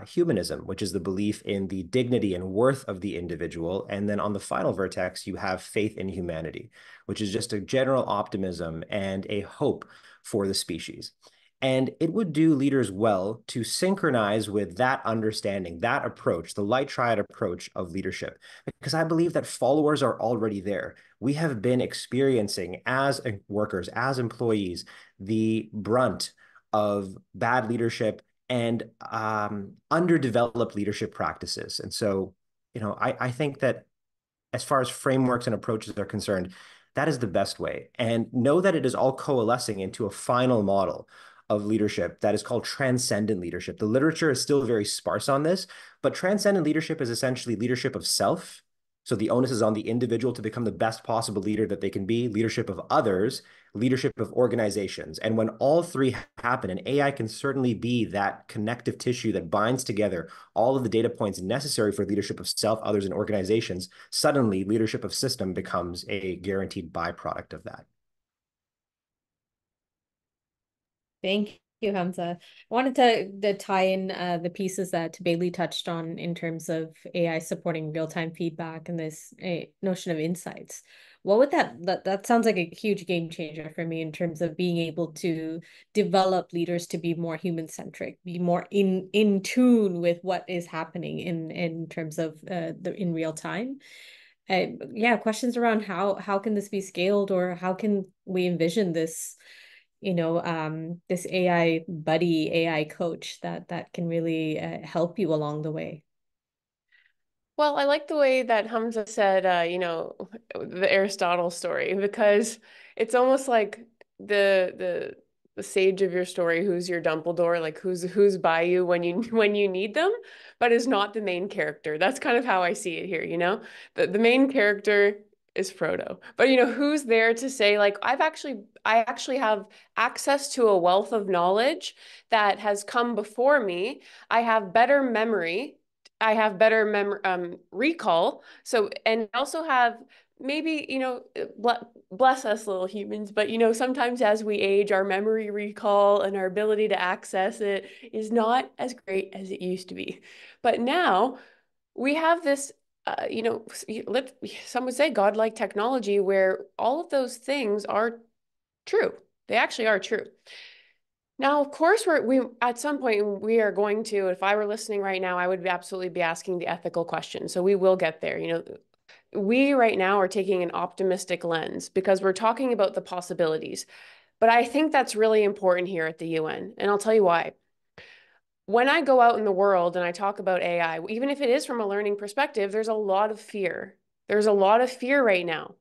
humanism, which is the belief in the dignity and worth of the individual. And then on the final vertex, you have faith in humanity, which is just a general optimism and a hope for the species. And it would do leaders well to synchronize with that understanding, that approach, the light triad approach of leadership, because I believe that followers are already there. We have been experiencing as workers, as employees, the brunt of bad leadership and underdeveloped leadership practices. And so, I think that as far as frameworks and approaches are concerned, that is the best way. And know that it is all coalescing into a final model of leadership that is called transcendent leadership. The literature is still very sparse on this, but transcendent leadership is essentially leadership of self. So the onus is on the individual to become the best possible leader that they can be, leadership of others, leadership of organizations. And when all three happen, and AI can certainly be that connective tissue that binds together all of the data points necessary for leadership of self, others, and organizations, suddenly leadership of system becomes a guaranteed byproduct of that. Thank you, Hamza. I wanted to tie in the pieces that Bailey touched on in terms of AI supporting real-time feedback and this notion of insights. What would that sounds like a huge game changer for me in terms of being able to develop leaders to be more human-centric, be more in tune with what is happening in terms of in real time. Yeah, questions around how can this be scaled, or how can we envision this, this AI buddy, AI coach that can really help you along the way. Well, I like the way that Hamza said, the Aristotle story, because it's almost like the the sage of your story, who's your Dumbledore, like who's by you when you when you need them, but is not the main character. That's kind of how I see it here, you know? The main character is Frodo. But who's there to say, like, I actually have access to a wealth of knowledge that has come before me. I have better memory. I have better recall. So, and I also have maybe, bless us little humans, but sometimes as we age, our memory recall and our ability to access it is not as great as it used to be. But now we have this, some would say godlike technology where all of those things are true. They actually are true. Now, of course, we at some point we are going to, if I were listening right now, I would absolutely be asking the ethical question. So we will get there. We right now are taking an optimistic lens because we're talking about the possibilities. But I think that's really important here at the UN. And I'll tell you why. When I go out in the world and I talk about AI, even if it is from a learning perspective, there's a lot of fear. There's a lot of fear right now.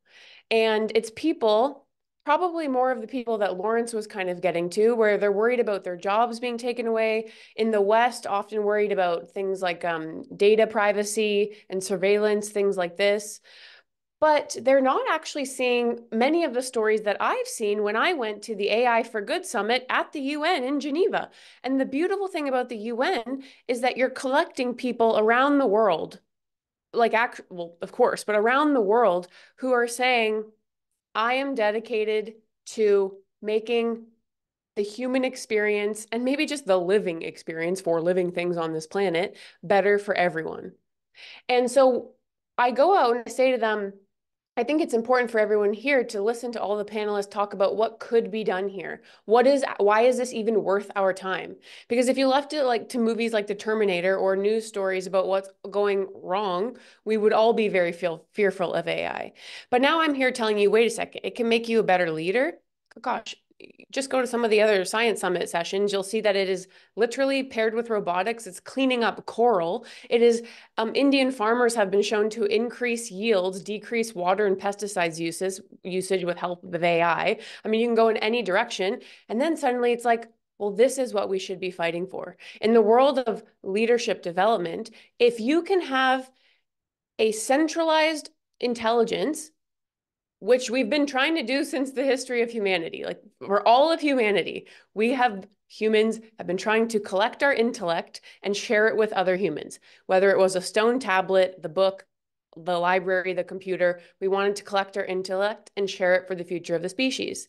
And it's people, probably more of the people that Lawrence was kind of getting to, where they're worried about their jobs being taken away. In the West, often worried about things like data privacy and surveillance, things like this. But they're not actually seeing many of the stories that I've seen when I went to the AI for Good Summit at the UN in Geneva. And the beautiful thing about the UN is that you're collecting people around the world, well, of course, but around the world, who are saying, I am dedicated to making the human experience, and maybe just the living experience for living things on this planet, better for everyone. And so I go out and I say to them, I think it's important for everyone here to listen to all the panelists talk about what could be done here. Why is this even worth our time? Because if you left it like to movies like The Terminator or news stories about what's going wrong, we would all be very fearful of AI. But now I'm here telling you, wait a second, it can make you a better leader. Gosh, just go to some of the other science summit sessions. You'll see that it is literally paired with robotics. It's cleaning up coral. It is Indian farmers have been shown to increase yields, decrease water and pesticides usage with help of AI. I mean, you can go in any direction. And then suddenly it's like, well, this is what we should be fighting for. In the world of leadership development, if you can have a centralized intelligence which we've been trying to do since the history of humanity. Like for all of humanity, humans have been trying to collect our intellect and share it with other humans, whether it was a stone tablet, the book, the library, the computer. We wanted to collect our intellect and share it for the future of the species.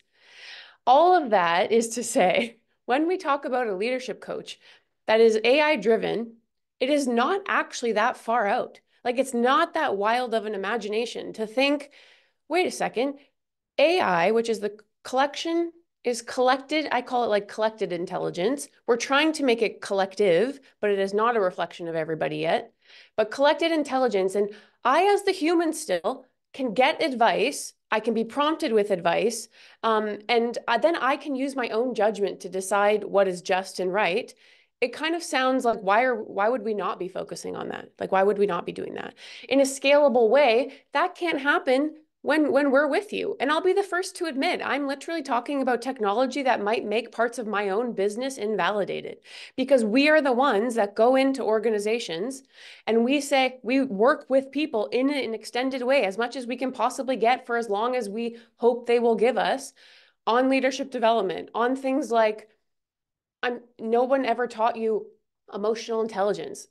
All of that is to say, when we talk about a leadership coach that is AI driven, it is not actually that far out. Like it's not that wild of an imagination to think, wait a second, AI, which is the collection, is collected. I call it like collected intelligence. We're trying to make it collective, but it is not a reflection of everybody yet. But collected intelligence, and I, as the human, still can get advice. I can be prompted with advice, and then I can use my own judgment to decide what is just and right. It kind of sounds like why would we not be focusing on that? Like why would we not be doing that in a scalable way? That can't happen when we're with you. And I'll be the first to admit, I'm literally talking about technology that might make parts of my own business invalidated, because we are the ones that go into organizations and we say we work with people in an extended way as much as we can possibly get for as long as we hope they will give us on leadership development, on things like no one ever taught you emotional intelligence.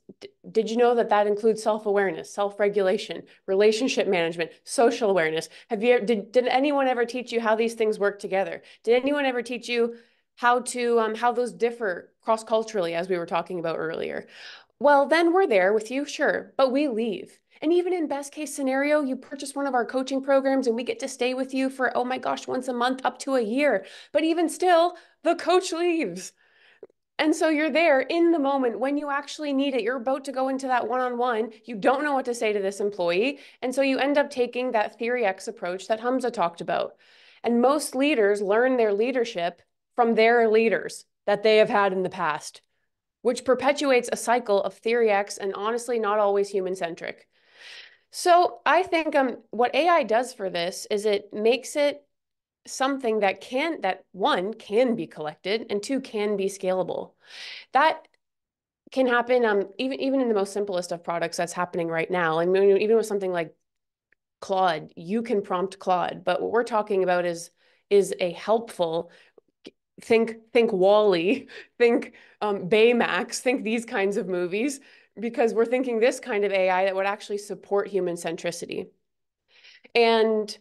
Did you know that that includes self-awareness, self-regulation, relationship management, social awareness? Did anyone ever teach you how these things work together? Did anyone ever teach you how those differ cross-culturally, as we were talking about earlier? Well, then we're there with you, sure, but we leave. And even in best case scenario, you purchase one of our coaching programs and we get to stay with you for, oh my gosh, once a month up to a year. But even still, the coach leaves. And so you're there in the moment when you actually need it. You're about to go into that one-on-one. You don't know what to say to this employee. And so you end up taking that Theory X approach that Hamza talked about. And most leaders learn their leadership from their leaders that they have had in the past, which perpetuates a cycle of Theory X and honestly not always human-centric. So I think what AI does for this is it makes it something that one, can be collected, and two, can be scalable. That can happen even in the most simplest of products that's happening right now. I mean, even with something like Claude, you can prompt Claude, but what we're talking about is a helpful, think Wall-E, think Baymax, think these kinds of movies, because we're thinking this kind of AI that would actually support human centricity. And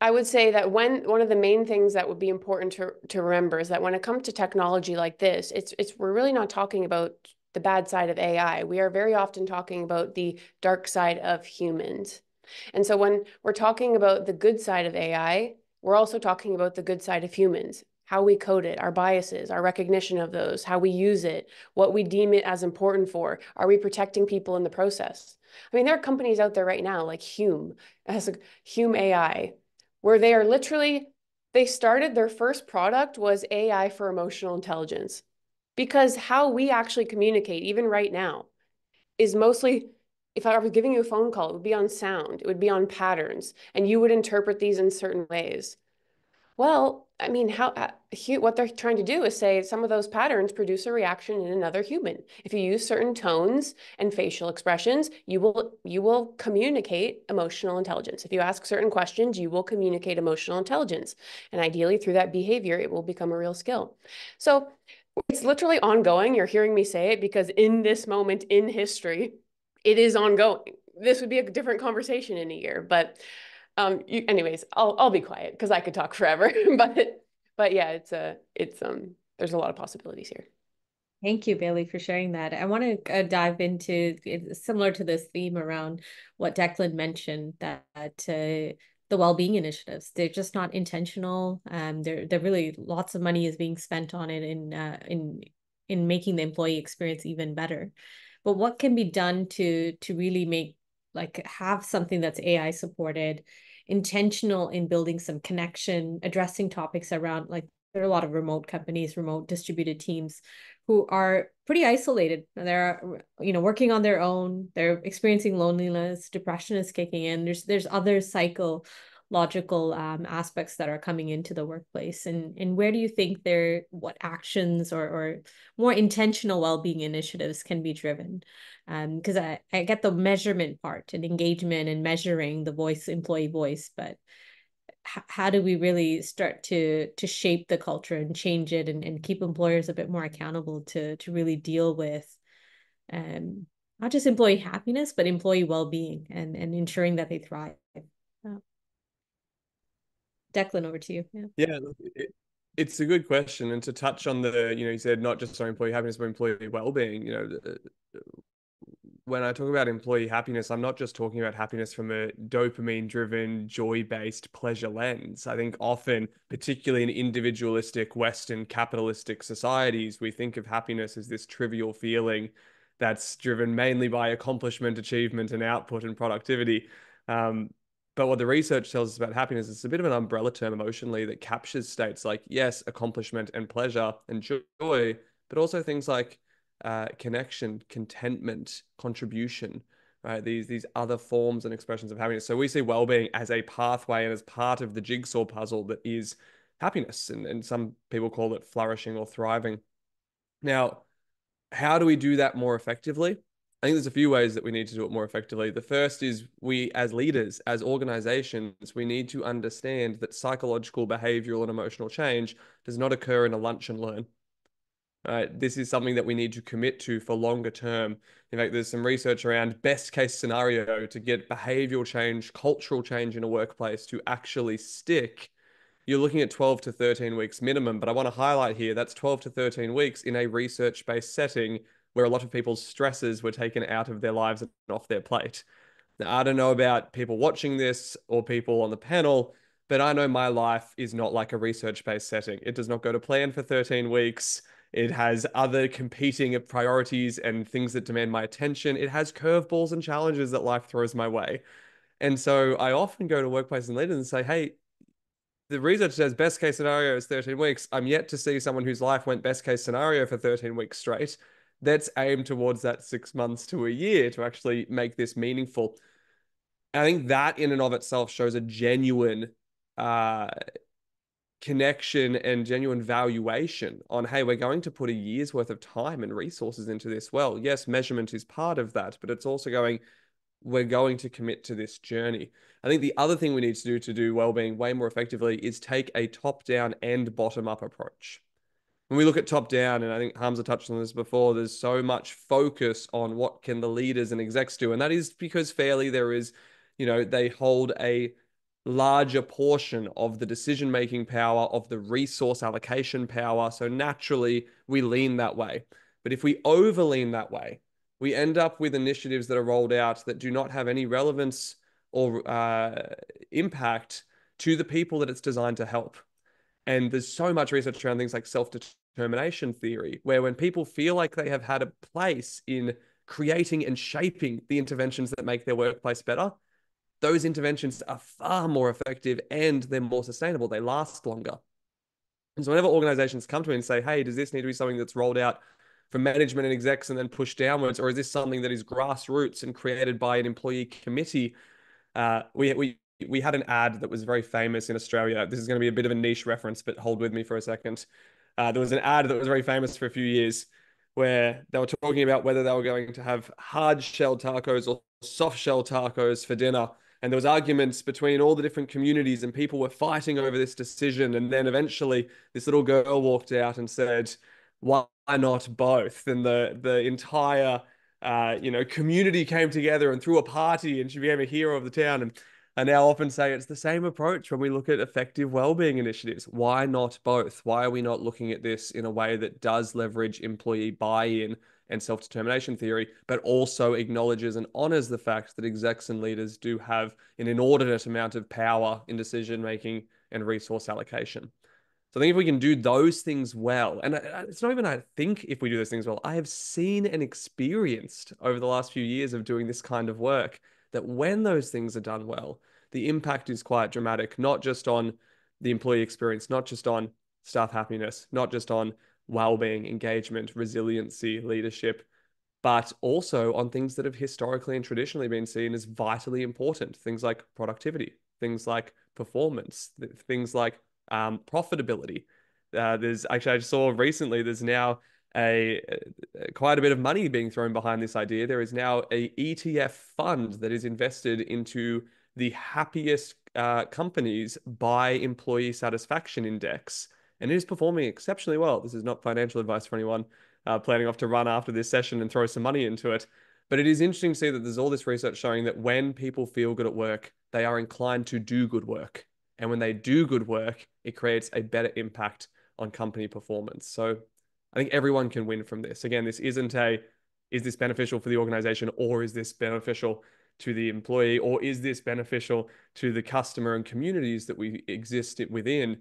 I would say that one of the main things that would be important to remember is that when it comes to technology like this, we're really not talking about the bad side of AI. We are very often talking about the dark side of humans. And so when we're talking about the good side of AI, we're also talking about the good side of humans, how we code it, our biases, our recognition of those, how we use it, what we deem it as important for. Are we protecting people in the process? I mean, there are companies out there right now like Hume, Hume AI, where they started their first product was AI for emotional intelligence. Because how we actually communicate, even right now, is mostly, if I was giving you a phone call, it would be on sound, it would be on patterns, and you would interpret these in certain ways. Well, I mean, what they're trying to do is say some of those patterns produce a reaction in another human. If you use certain tones and facial expressions, you will communicate emotional intelligence. If you ask certain questions, you will communicate emotional intelligence. And ideally, through that behavior, it will become a real skill. So it's literally ongoing. You're hearing me say it because in this moment in history, it is ongoing. This would be a different conversation in a year, but anyways, I'll be quiet because I could talk forever. but yeah, there's a lot of possibilities here. Thank you, Bailey, for sharing that. I want to dive into similar to this theme around what Declan mentioned, that the well-being initiatives, they're just not intentional. They're really, lots of money is being spent on it in making the employee experience even better. But what can be done to really have something that's AI supported, intentional in building some connection, addressing topics around, like, there are a lot of remote companies, remote distributed teams who are pretty isolated. They're, working on their own. They're experiencing loneliness. Depression is kicking in. There's other logical aspects that are coming into the workplace. And where do you think what actions or more intentional well-being initiatives can be driven? Because I get the measurement part and engagement and measuring the employee voice, but how do we really start to shape the culture and change it and keep employers a bit more accountable to really deal with not just employee happiness, but employee well-being and ensuring that they thrive? Declan, over to you. Yeah, it's a good question. And to touch on you said not just on employee happiness, but employee well-being, when I talk about employee happiness, I'm not just talking about happiness from a dopamine-driven, joy-based pleasure lens. I think often, particularly in individualistic, Western capitalistic societies, we think of happiness as this trivial feeling that's driven mainly by accomplishment, achievement, and output and productivity. But what the research tells us about happiness is it's a bit of an umbrella term emotionally that captures states like, yes, accomplishment and pleasure and joy, but also things like connection, contentment, contribution, right? These other forms and expressions of happiness. So we see well-being as a pathway and as part of the jigsaw puzzle that is happiness. And some people call it flourishing or thriving. Now, how do we do that more effectively? I think there's a few ways that we need to do it more effectively. The first is we, as leaders, as organizations, we need to understand that psychological, behavioral, and emotional change does not occur in a lunch and learn. This is something that we need to commit to for longer term. In fact, there's some research around best case scenario to get behavioral change, cultural change in a workplace to actually stick. You're looking at 12 to 13 weeks minimum, but I want to highlight here that's 12 to 13 weeks in a research-based setting where a lot of people's stresses were taken out of their lives and off their plate. Now, I don't know about people watching this or people on the panel, but I know my life is not like a research-based setting. It does not go to plan for 13 weeks. It has other competing priorities and things that demand my attention. It has curveballs and challenges that life throws my way. And so I often go to workplaces and leaders and say, hey, the research says best case scenario is 13 weeks. I'm yet to see someone whose life went best case scenario for 13 weeks straight. Let's aim towards that 6 months to a year to actually make this meaningful. I think that in and of itself shows a genuine connection and genuine valuation on, hey, we're going to put a year's worth of time and resources into this. Well, yes, measurement is part of that, but it's also we're going to commit to this journey. I think the other thing we need to do well-being way more effectively is take a top-down and bottom-up approach. When we look at top-down, and I think Hamza touched on this before, there's so much focus on what can the leaders and execs do, and that is because fairly there is, they hold a larger portion of the decision-making power, of the resource allocation power. So naturally, we lean that way. But if we over-lean that way, we end up with initiatives that are rolled out that do not have any relevance or impact to the people that it's designed to help. And there's so much research around things like self-determination theory, where when people feel like they have had a place in creating and shaping the interventions that make their workplace better, those interventions are far more effective and they're more sustainable. They last longer. And so whenever organizations come to me and say, hey, does this need to be something that's rolled out from management and execs and then pushed downwards, or is this something that is grassroots and created by an employee committee? We had an ad that was very famous in Australia. This is going to be a bit of a niche reference, but hold with me for a second. There was an ad that was very famous for a few years where they were talking about whether they were going to have hard shell tacos or soft shell tacos for dinner. And there was arguments between all the different communities and people were fighting over this decision. And then eventually this little girl walked out and said, why not both? And the entire community came together and threw a party and she became a hero of the town. And I now often say it's the same approach when we look at effective well-being initiatives. Why not both? Why are we not looking at this in a way that does leverage employee buy-in and self-determination theory, but also acknowledges and honors the fact that execs and leaders do have an inordinate amount of power in decision-making and resource allocation? So I think if we can do those things well, and it's not even I think if we do those things well, I have seen and experienced over the last few years of doing this kind of work that when those things are done well, the impact is quite dramatic, not just on the employee experience, not just on staff happiness, not just on well-being, engagement, resiliency, leadership, but also on things that have historically and traditionally been seen as vitally important, things like productivity, things like performance, things like profitability. There's actually, I saw recently, there's now a quite a bit of money being thrown behind this idea. There is now a ETF fund that is invested into the happiest companies by employee satisfaction index, and it is performing exceptionally well. This is not financial advice for anyone planning off to run after this session and throw some money into it. But it is interesting to see that there's all this research showing that when people feel good at work, they are inclined to do good work. And when they do good work, it creates a better impact on company performance. So I think everyone can win from this. Again, this isn't a, is this beneficial for the organization, or is this beneficial to the employee, or is this beneficial to the customer and communities that we exist within?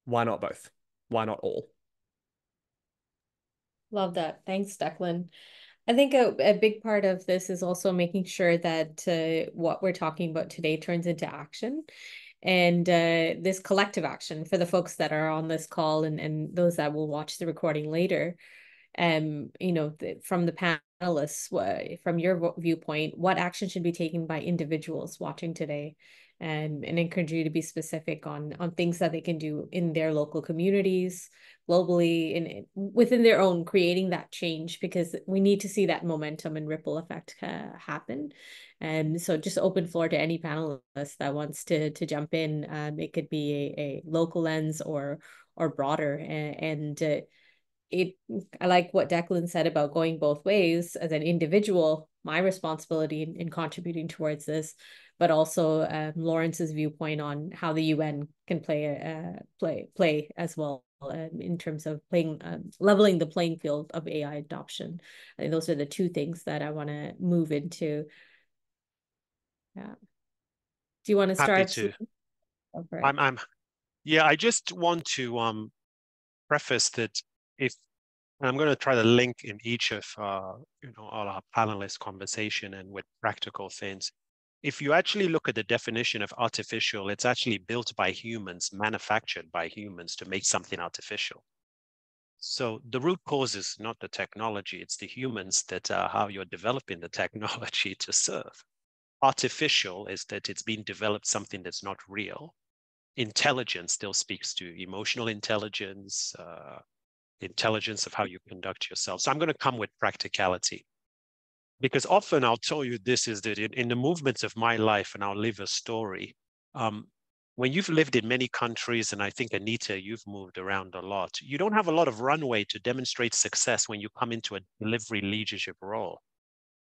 Why not both? Why not all? Love that. Thanks, Declan. I think a big part of this is also making sure that what we're talking about today turns into action, and this collective action for the folks that are on this call, and those that will watch the recording later. From the panelists, from your viewpoint, what action should be taken by individuals watching today, and encourage you to be specific on things that they can do in their local communities, globally, and within their own, creating that change, because we need to see that momentum and ripple effect happen. And so just open floor to any panelist that wants to jump in. It could be a local lens or broader, and I like what Declan said about going both ways as an individual, my responsibility in contributing towards this, but also Lawrence's viewpoint on how the UN can play as well, in terms of leveling the playing field of AI adoption. I think those are the two things that I want to move into. Yeah. Do you want to Happy start? to. Right. Yeah, I just want to preface that if, and I'm going to try to link in each of all our panelists' conversation and with practical things. If you actually look at the definition of artificial, it's actually built by humans, manufactured by humans to make something artificial. So the root cause is not the technology, it's the humans that are how you're developing the technology to serve. Artificial is that it's been developed something that's not real. Intelligence still speaks to emotional intelligence, intelligence of how you conduct yourself. So I'm going to come with practicality, because often I'll tell you this is that in the movements of my life, and I'll live a story. When you've lived in many countries, and I think, Anita, you've moved around a lot, you don't have a lot of runway to demonstrate success when you come into a delivery leadership role.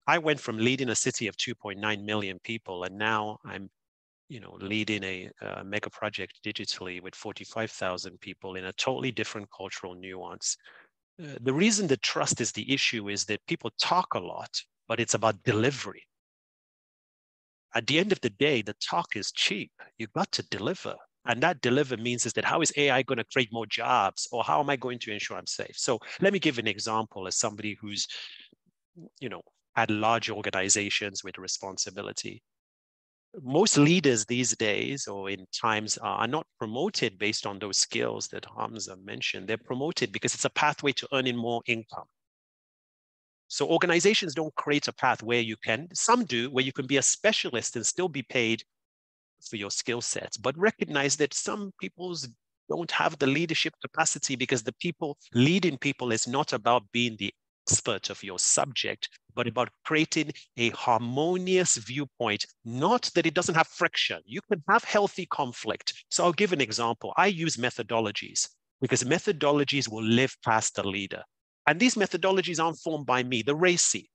I went from leading a city of 2.9 million people, and now I'm leading a mega project digitally with 45,000 people in a totally different cultural nuance. The reason that trust is the issue is that people talk a lot, but it's about delivery. At the end of the day, the talk is cheap. You've got to deliver. And that deliver means is that how is AI going to create more jobs, or how am I going to ensure I'm safe? So let me give an example as somebody who's, had large organizations with responsibility. Most leaders these days, or in times, are not promoted based on those skills that Hamza mentioned. They're promoted because it's a pathway to earning more income. So organizations don't create a path where you can, some do, where you can be a specialist and still be paid for your skill sets, but recognize that some people's don't have the leadership capacity, because the people leading people is not about being the expert of your subject, but about creating a harmonious viewpoint, not that it doesn't have friction. You can have healthy conflict. So I'll give an example. I use methodologies because methodologies will live past the leader. And these methodologies aren't formed by me. The RACI.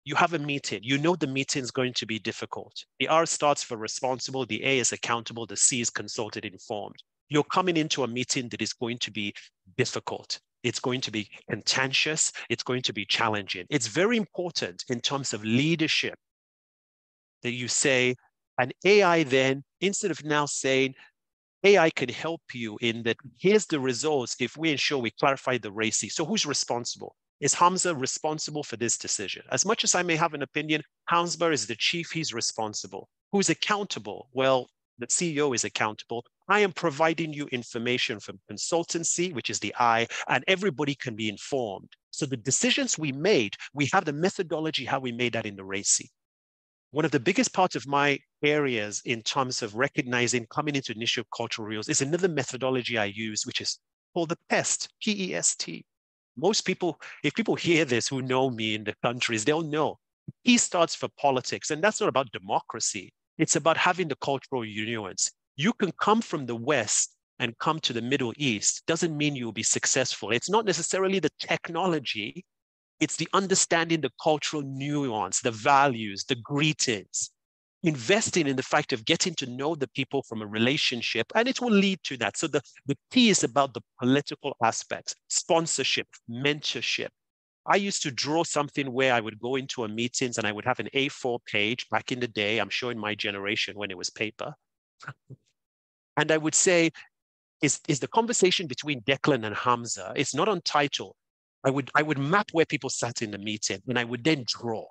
You have a meeting. You know the meeting is going to be difficult. The R starts for responsible. The A is accountable. The C is consulted, informed. You're coming into a meeting that is going to be difficult. It's going to be contentious. It's going to be challenging. It's very important in terms of leadership that you say, an AI then, instead of now saying, AI can help you in that, here's the results if we ensure we clarify the RACI. So who's responsible? Is Hamza responsible for this decision? As much as I may have an opinion, Hamza is the chief, he's responsible. Who's accountable? Well, the CEO is accountable. I am providing you information from consultancy, which is the I, and everybody can be informed. So the decisions we made, we have the methodology, how we made that in the RACI. One of the biggest parts of my areas in terms of recognizing coming into an issue of cultural reals is another methodology I use, which is called the PEST, P-E-S-T. Most people, if people hear this who know me in the countries, they'll know. P starts for politics, and that's not about democracy. It's about having the cultural nuance. You can come from the West and come to the Middle East. Doesn't mean you'll be successful. It's not necessarily the technology. It's the understanding the cultural nuance, the values, the greetings, investing in the fact of getting to know the people from a relationship, and it will lead to that. So the P is about the political aspects, sponsorship, mentorship. I used to draw something where I would go into a meetings and I would have an A4 page back in the day, I'm sure in my generation when it was paper. And I would say, is the conversation between Declan and Hamza, it's not on title. I would map where people sat in the meeting and I would then draw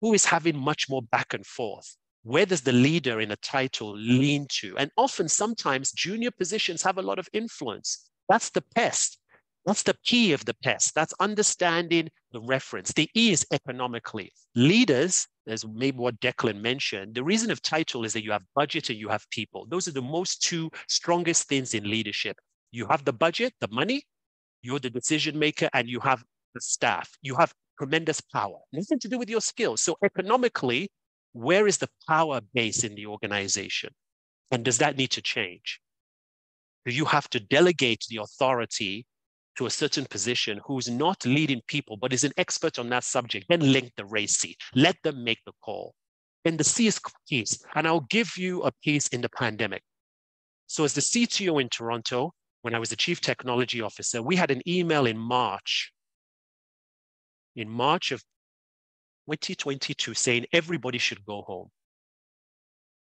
who is having much more back and forth. Where does the leader in a title lean to? And often, sometimes junior positions have a lot of influence. That's the PEST. That's the P of the PEST. That's understanding the reference. The E is economically. Leaders, as maybe what Declan mentioned, the reason of title is that you have budget and you have people. Those are the most two strongest things in leadership. You have the budget, the money, you're the decision maker, and you have the staff. You have tremendous power, nothing to do with your skills. So economically, where is the power base in the organization? And does that need to change? Do you have to delegate the authority to a certain position who's not leading people, but is an expert on that subject? Then link the race C. Let them make the call. And the C is keys. And I'll give you a piece in the pandemic. So as the CTO in Toronto, when I was the chief technology officer, we had an email in March of 2022 saying everybody should go home.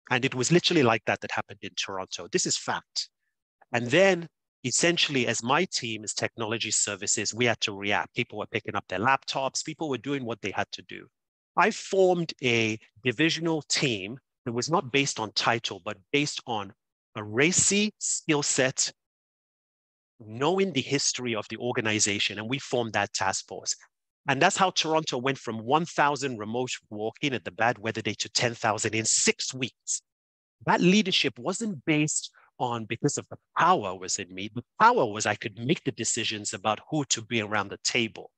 And it was literally like that happened in Toronto. This is fact. And then essentially, as my team as technology services, we had to react. People were picking up their laptops. People were doing what they had to do. I formed a divisional team that was not based on title, but based on a racy skill set, knowing the history of the organization. And we formed that task force. And that's how Toronto went from 1,000 remote working at the bad weather day to 10,000 in 6 weeks. That leadership wasn't based on because of the power was in me. The power was I could make the decisions about who to be around the table.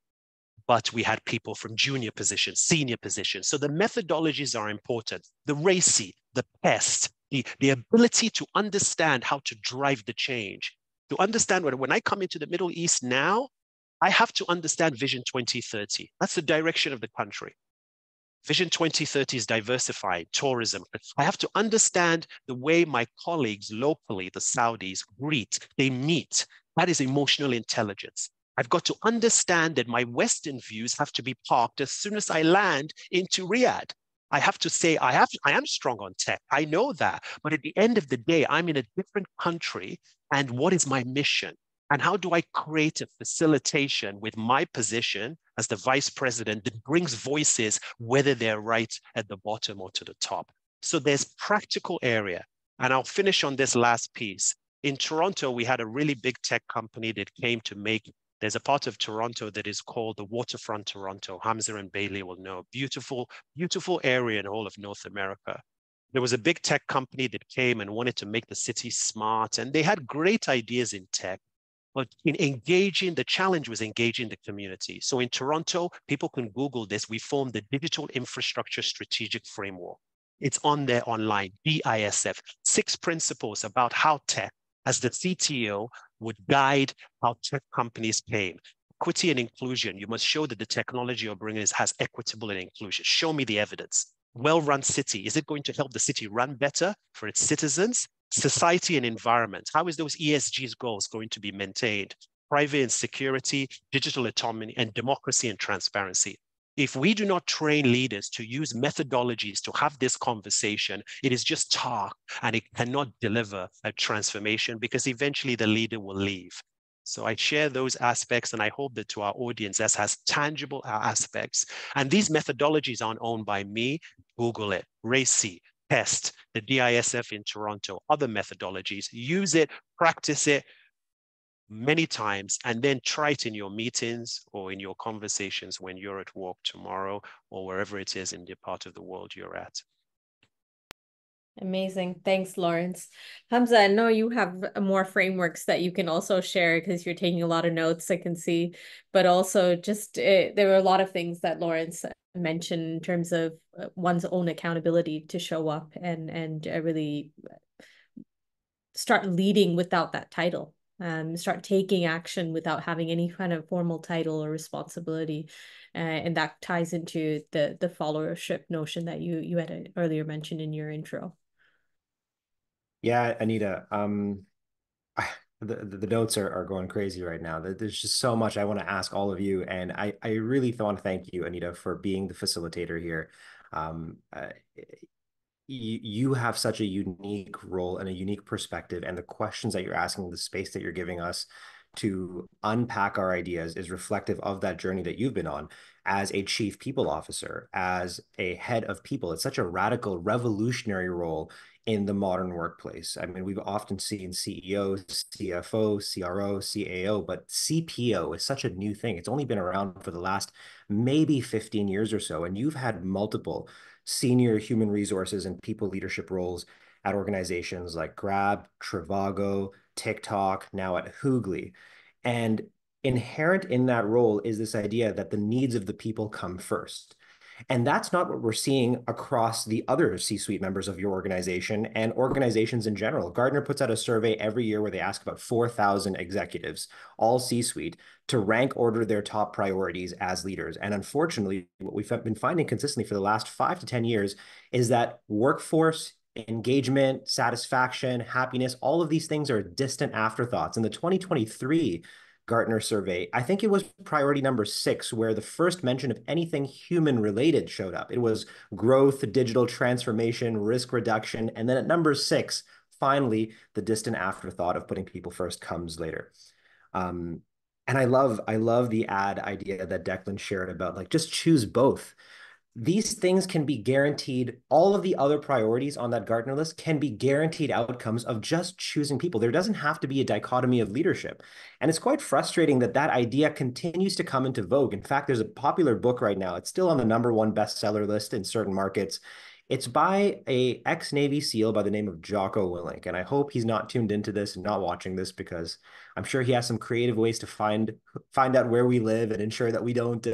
But we had people from junior positions, senior positions. So the methodologies are important. The RACI, the PEST, the ability to understand how to drive the change. To understand when I come into the Middle East now, I have to understand Vision 2030. That's the direction of the country. Vision 2030 is diversifying tourism. I have to understand the way my colleagues locally, the Saudis, greet, they meet. That is emotional intelligence. I've got to understand that my Western views have to be parked as soon as I land into Riyadh. I have to say, I am strong on tech. I know that. But at the end of the day, I'm in a different country. And what is my mission? And how do I create a facilitation with my position as the vice president that brings voices, whether they're right at the bottom or to the top? So there's practical area. And I'll finish on this last piece. In Toronto, we had a really big tech company that came to make, there's a part of Toronto that is called the Waterfront Toronto. Hamza and Bailey will know. Beautiful, beautiful area in all of North America. There was a big tech company that came and wanted to make the city smart. And they had great ideas in tech. But in engaging, the challenge was engaging the community. So in Toronto, people can Google this. We formed the Digital Infrastructure Strategic Framework. It's on there online, DISF, 6 principles about how tech, as the CTO, would guide how tech companies came. Equity and inclusion. You must show that the technology you're bringing has equitable and inclusion. Show me the evidence. Well-run city. Is it going to help the city run better for its citizens? Society and environment. How is those ESG's goals going to be maintained? Private and security, digital autonomy, and democracy and transparency. If we do not train leaders to use methodologies to have this conversation, it is just talk and it cannot deliver a transformation because eventually the leader will leave. So I share those aspects and I hope that to our audience that has tangible aspects. And these methodologies aren't owned by me. Google it, RACI, PEST, the DISF in Toronto, other methodologies, use it, practice it, many times, and then try it in your meetings or in your conversations when you're at work tomorrow or wherever it is in the part of the world you're at. Amazing. Thanks, Lawrence. Hamza, I know you have more frameworks that you can also share because you're taking a lot of notes, I can see. But also just there were a lot of things that Lawrence mentioned in terms of one's own accountability to show up and really start leading without that title. Start taking action without having any kind of formal title or responsibility. And that ties into the followership notion that you had earlier mentioned in your intro. Yeah, Anita, the notes are going crazy right now. There's just so much I want to ask all of you, and I really want to thank you, Anita, for being the facilitator here. Um, uh, you have such a unique role and a unique perspective, and the questions that you're asking, the space that you're giving us to unpack our ideas is reflective of that journey that you've been on as a chief people officer, as a head of people. It's such a radical, revolutionary role in the modern workplace. I mean, we've often seen CEO, CFO, CRO, CAO, but CPO is such a new thing. It's only been around for the last maybe 15 years or so, and you've had multiple senior human resources and people leadership roles at organizations like Grab, Trivago, TikTok, now at Hoogly. And inherent in that role is this idea that the needs of the people come first. And that's not what we're seeing across the other C-suite members of your organization and organizations in general. Gartner puts out a survey every year where they ask about 4,000 executives, all C-suite, to rank order their top priorities as leaders. And unfortunately, what we've been finding consistently for the last 5 to 10 years is that workforce engagement, satisfaction, happiness, all of these things are distant afterthoughts. In the 2023 Gartner survey, I think it was priority number 6, where the first mention of anything human related showed up. It was growth, digital transformation, risk reduction. And then at number 6, finally, the distant afterthought of putting people first comes later. And I love the ad idea that Declan shared about like just choose both. These things can be guaranteed. All of the other priorities on that Gartner list can be guaranteed outcomes of just choosing people. There doesn't have to be a dichotomy of leadership. And it's quite frustrating that that idea continues to come into vogue. In fact, there's a popular book right now. It's still on the #1 bestseller list in certain markets. It's by a ex-Navy SEAL by the name of Jocko Willink. And I hope he's not tuned into this and not watching this, because I'm sure he has some creative ways to find out where we live and ensure that we don't,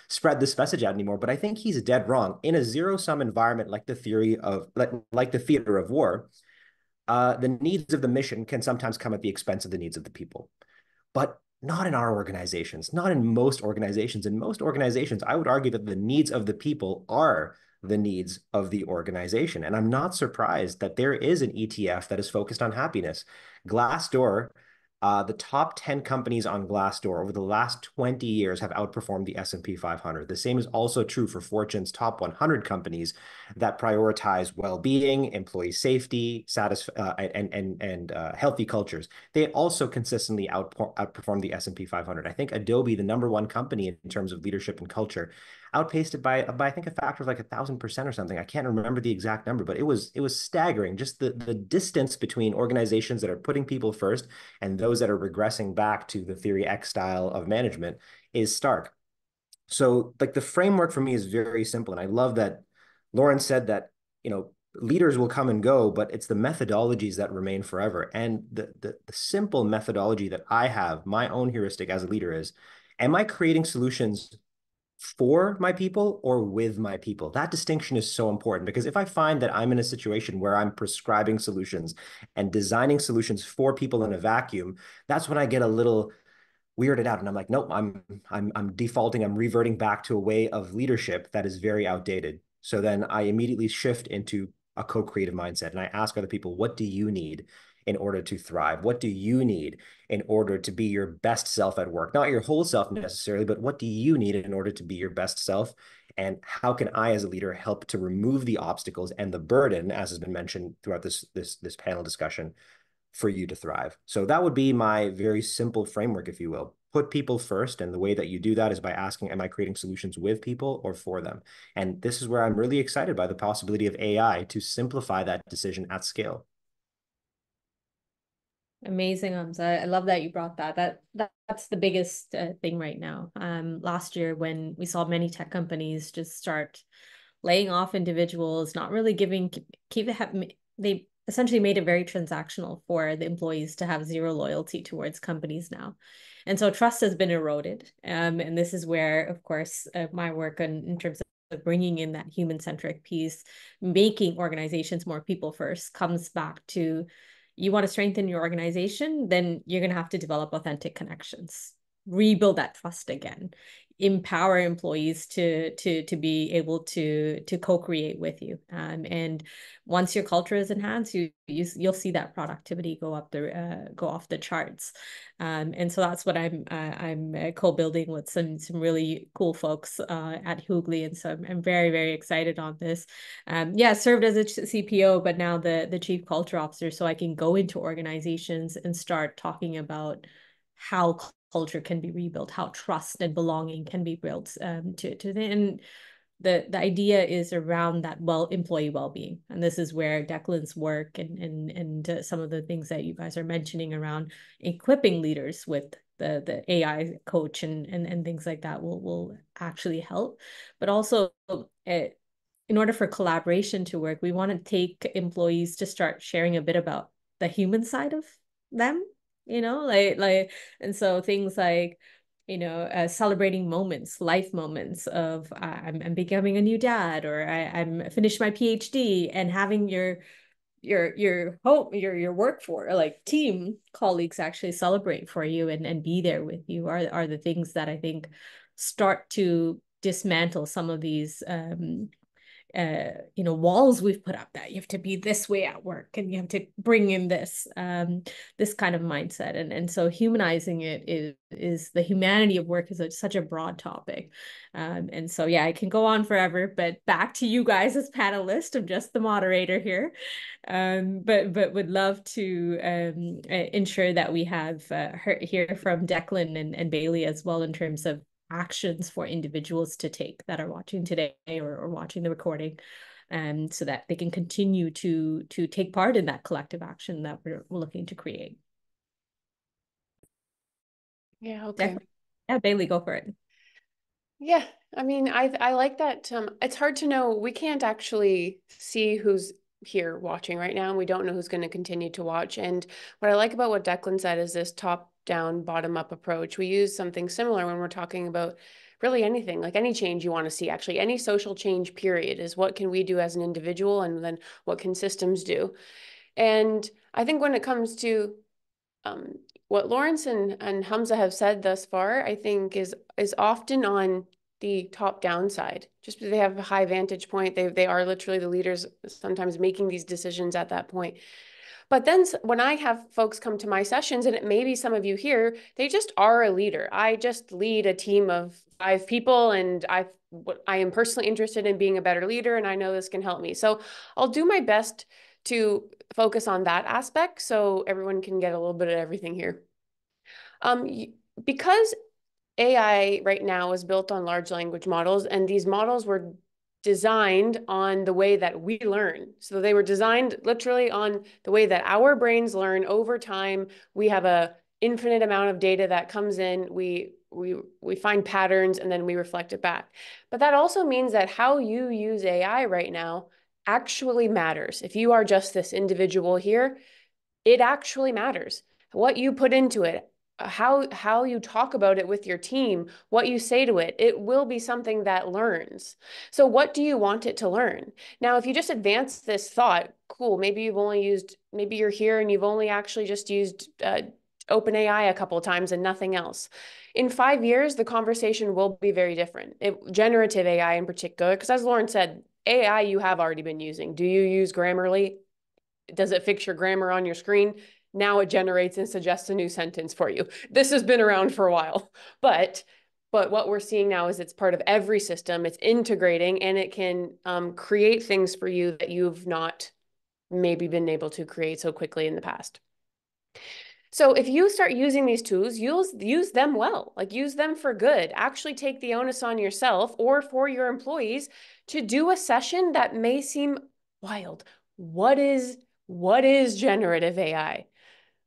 spread this message out anymore. But I think he's dead wrong. In a zero-sum environment like the theory of like the theater of war, the needs of the mission can sometimes come at the expense of the needs of the people. But not in our organizations, not in most organizations. In most organizations, I would argue that the needs of the people are the needs of the organization. And I'm not surprised that there is an ETF that is focused on happiness. Glassdoor, the top 10 companies on Glassdoor over the last 20 years have outperformed the S&P 500. The same is also true for Fortune's top 100 companies that prioritize well-being, employee safety, and healthy cultures. They also consistently outperform the S&P 500. I think Adobe, the #1 company in terms of leadership and culture, outpaced it by I think a factor of like 1,000% or something. I can't remember the exact number, but it was staggering. Just the distance between organizations that are putting people first and those that are regressing back to the Theory X style of management is stark. So like the framework for me is very simple. And I love that Lauren said that, leaders will come and go, but it's the methodologies that remain forever. And the simple methodology that I have, my own heuristic as a leader is, am I creating solutions for my people or with my people? That distinction is so important, because if I find that I'm in a situation where I'm prescribing solutions and designing solutions for people in a vacuum, that's when I get a little weirded out and I'm like, nope, I'm defaulting, I'm reverting back to a way of leadership that is very outdated. So then I immediately shift into a co-creative mindset and I ask other people, what do you need in order to thrive? What do you need in order to be your best self at work? Not your whole self necessarily, but what do you need in order to be your best self? And how can I, as a leader, help to remove the obstacles and the burden, as has been mentioned throughout this panel discussion, for you to thrive? So that would be my very simple framework, if you will. Put people first. And the way that you do that is by asking, am I creating solutions with people or for them? And this is where I'm really excited by the possibility of AI to simplify that decision at scale. Amazing, Hamza. I love that you brought that. That's the biggest thing right now. Last year when we saw many tech companies just start laying off individuals, not really giving keep it they essentially made it very transactional for the employees to have zero loyalty towards companies now. And so trust has been eroded. And this is where, of course, my work in terms of bringing in that human-centric piece, making organizations more people first, comes back to you want to strengthen your organization, then you're going to have to develop authentic connections, rebuild that trust again, empower employees to be able to co-create with you. And once your culture is enhanced, you'll see that productivity go off the charts. And so that's what I'm co-building with some really cool folks at Hoogly, and so I'm very, very excited on this. Yeah, served as a CPO, but now the chief culture officer, so I can go into organizations and start talking about how culture can be rebuilt, how trust and belonging can be built. And the idea is around that employee well-being, and this is where Declan's work and some of the things that you guys are mentioning around equipping leaders with the AI coach and things like that will actually help. But also, in order for collaboration to work, we want to take employees to start sharing a bit about the human side of them, and so things like, celebrating moments, life moments of I'm becoming a new dad, or I'm finished my PhD, and having your work for like team colleagues actually celebrate for you and be there with you are the things that I think start to dismantle some of these walls we've put up, that you have to be this way at work and you have to bring in this kind of mindset. And so humanizing it is the humanity of work is such a broad topic. And so, yeah, I can go on forever, but back to you guys as panelists. I'm just the moderator here. But would love to ensure that we have hear from Declan and Bailey as well, in terms of actions for individuals to take that are watching today or watching the recording, so that they can continue to take part in that collective action that we're looking to create. Yeah, okay. Yeah, Bailey, go for it. Yeah, I mean, I like that. It's hard to know. We can't actually see who's here watching right now, and we don't know who's going to continue to watch. And what I like about what Declan said is this top-down, bottom-up approach. We use something similar when we're talking about really anything, like any change you want to see, actually, any social change, period, is what can we do as an individual, and then what can systems do? And I think when it comes to what Lawrence and Hamza have said thus far, I think is often on the top down side. Just because they have a high vantage point, they are literally the leaders, sometimes making these decisions at that point. But then when I have folks come to my sessions, and it may be some of you here, they just are a leader. I just lead a team of 5 people, and I am personally interested in being a better leader, and I know this can help me. So I'll do my best to focus on that aspect so everyone can get a little bit of everything here. Because AI right now is built on large language models, and these models were designed on the way that we learn. So they were designed literally on the way that our brains learn over time. We have a infinite amount of data that comes in. We find patterns, and then we reflect it back. But that also means that how you use AI right now actually matters. If you are just this individual here, it actually matters. What you put into it, how you talk about it with your team, what you say to it, it will be something that learns. So what do you want it to learn? Now, if you just advance this thought, cool, maybe you're here and you've only actually just used OpenAI a couple of times and nothing else. In 5 years, the conversation will be very different. Generative AI in particular, because as Lauren said, AI you have already been using. Do you use Grammarly? Does it fix your grammar on your screen? Now it generates and suggests a new sentence for you. This has been around for a while, but what we're seeing now is it's part of every system. It's integrating, and it can create things for you that you've not maybe been able to create so quickly in the past. So if you start using these tools, you'll use them well, like use them for good. Actually take the onus on yourself or for your employees to do a session that may seem wild. What is generative AI?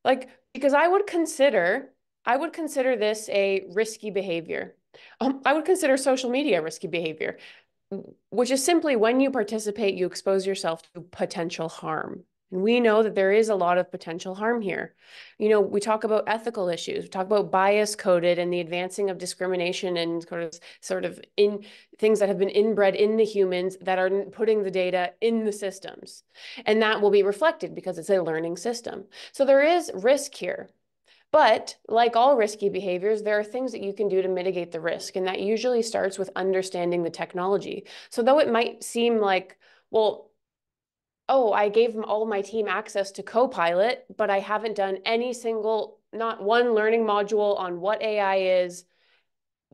Like, Because I would consider this a risky behavior. I would consider social media risky behavior, which is simply when you participate, you expose yourself to potential harm. And we know that there is a lot of potential harm here. We talk about ethical issues, we talk about bias coded and the advancing of discrimination and sort of in things that have been inbred in the humans that are putting the data in the systems. And that will be reflected because it's a learning system. So there is risk here. But like all risky behaviors, there are things that you can do to mitigate the risk. And that usually starts with understanding the technology. So though it might seem like, well, oh, I gave all my team access to Copilot, but I haven't done not one learning module on what AI is,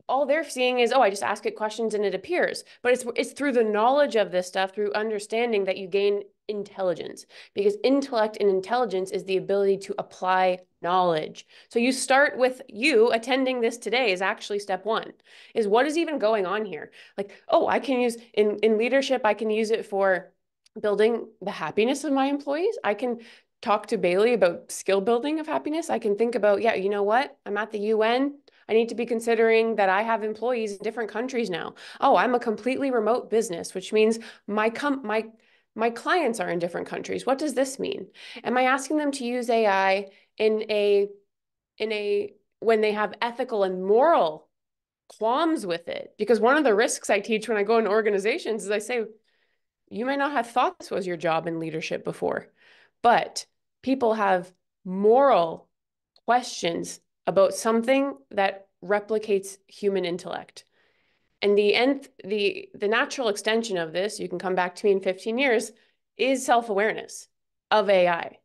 all they're seeing is, oh, I just ask it questions and it appears. But it's through the knowledge of this stuff, through understanding, that you gain intelligence, because intellect and intelligence is the ability to apply knowledge. So you start with, you attending this today is actually step one, is what is even going on here? Like, oh, I can use in leadership, I can use it for building the happiness of my employees. I can talk to Bailey about skill building of happiness. I can think about, yeah, you know what? I'm at the UN. I need to be considering that I have employees in different countries now. Oh, I'm a completely remote business, which means my clients are in different countries. What does this mean? Am I asking them to use AI in a when they have ethical and moral qualms with it? Because one of the risks I teach when I go into organizations is I say, you may not have thought this was your job in leadership before, but people have moral questions about something that replicates human intellect. And the natural extension of this, you can come back to me in 15 years, is self-awareness of AI.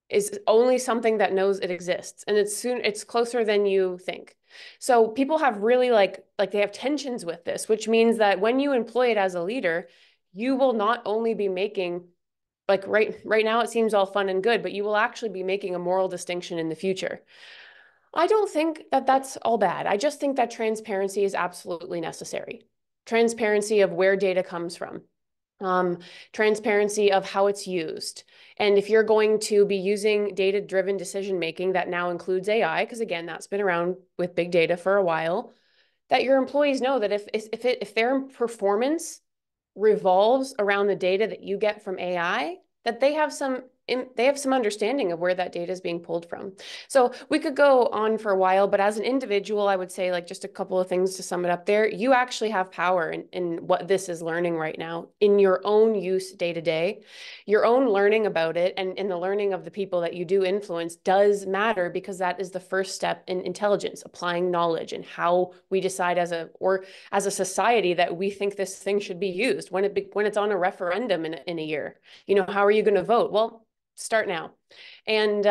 Is only something that knows it exists, and it's closer than you think. So people have really like they have tensions with this, which means that when you employ it as a leader, you will not only be making, like, right now it seems all fun and good, but you will actually be making a moral distinction in the future. I don't think that that's all bad. I just think that transparency is absolutely necessary. Transparency of where data comes from, transparency of how it's used. And if you're going to be using data-driven decision-making that now includes AI, because again, that's been around with big data for a while, that your employees know that if their performance revolves around the data that you get from AI, that they have some understanding of where that data is being pulled from. So we could go on for a while, but as an individual, I would say, like, just a couple of things to sum it up there. You actually have power in what this is learning right now in your own use day to day. Your own learning about it and in the learning of the people that you do influence does matter, because that is the first step in intelligence, applying knowledge, and how we decide as a society that we think this thing should be used when it's on a referendum in a year. How are you going to vote? Well, start now. And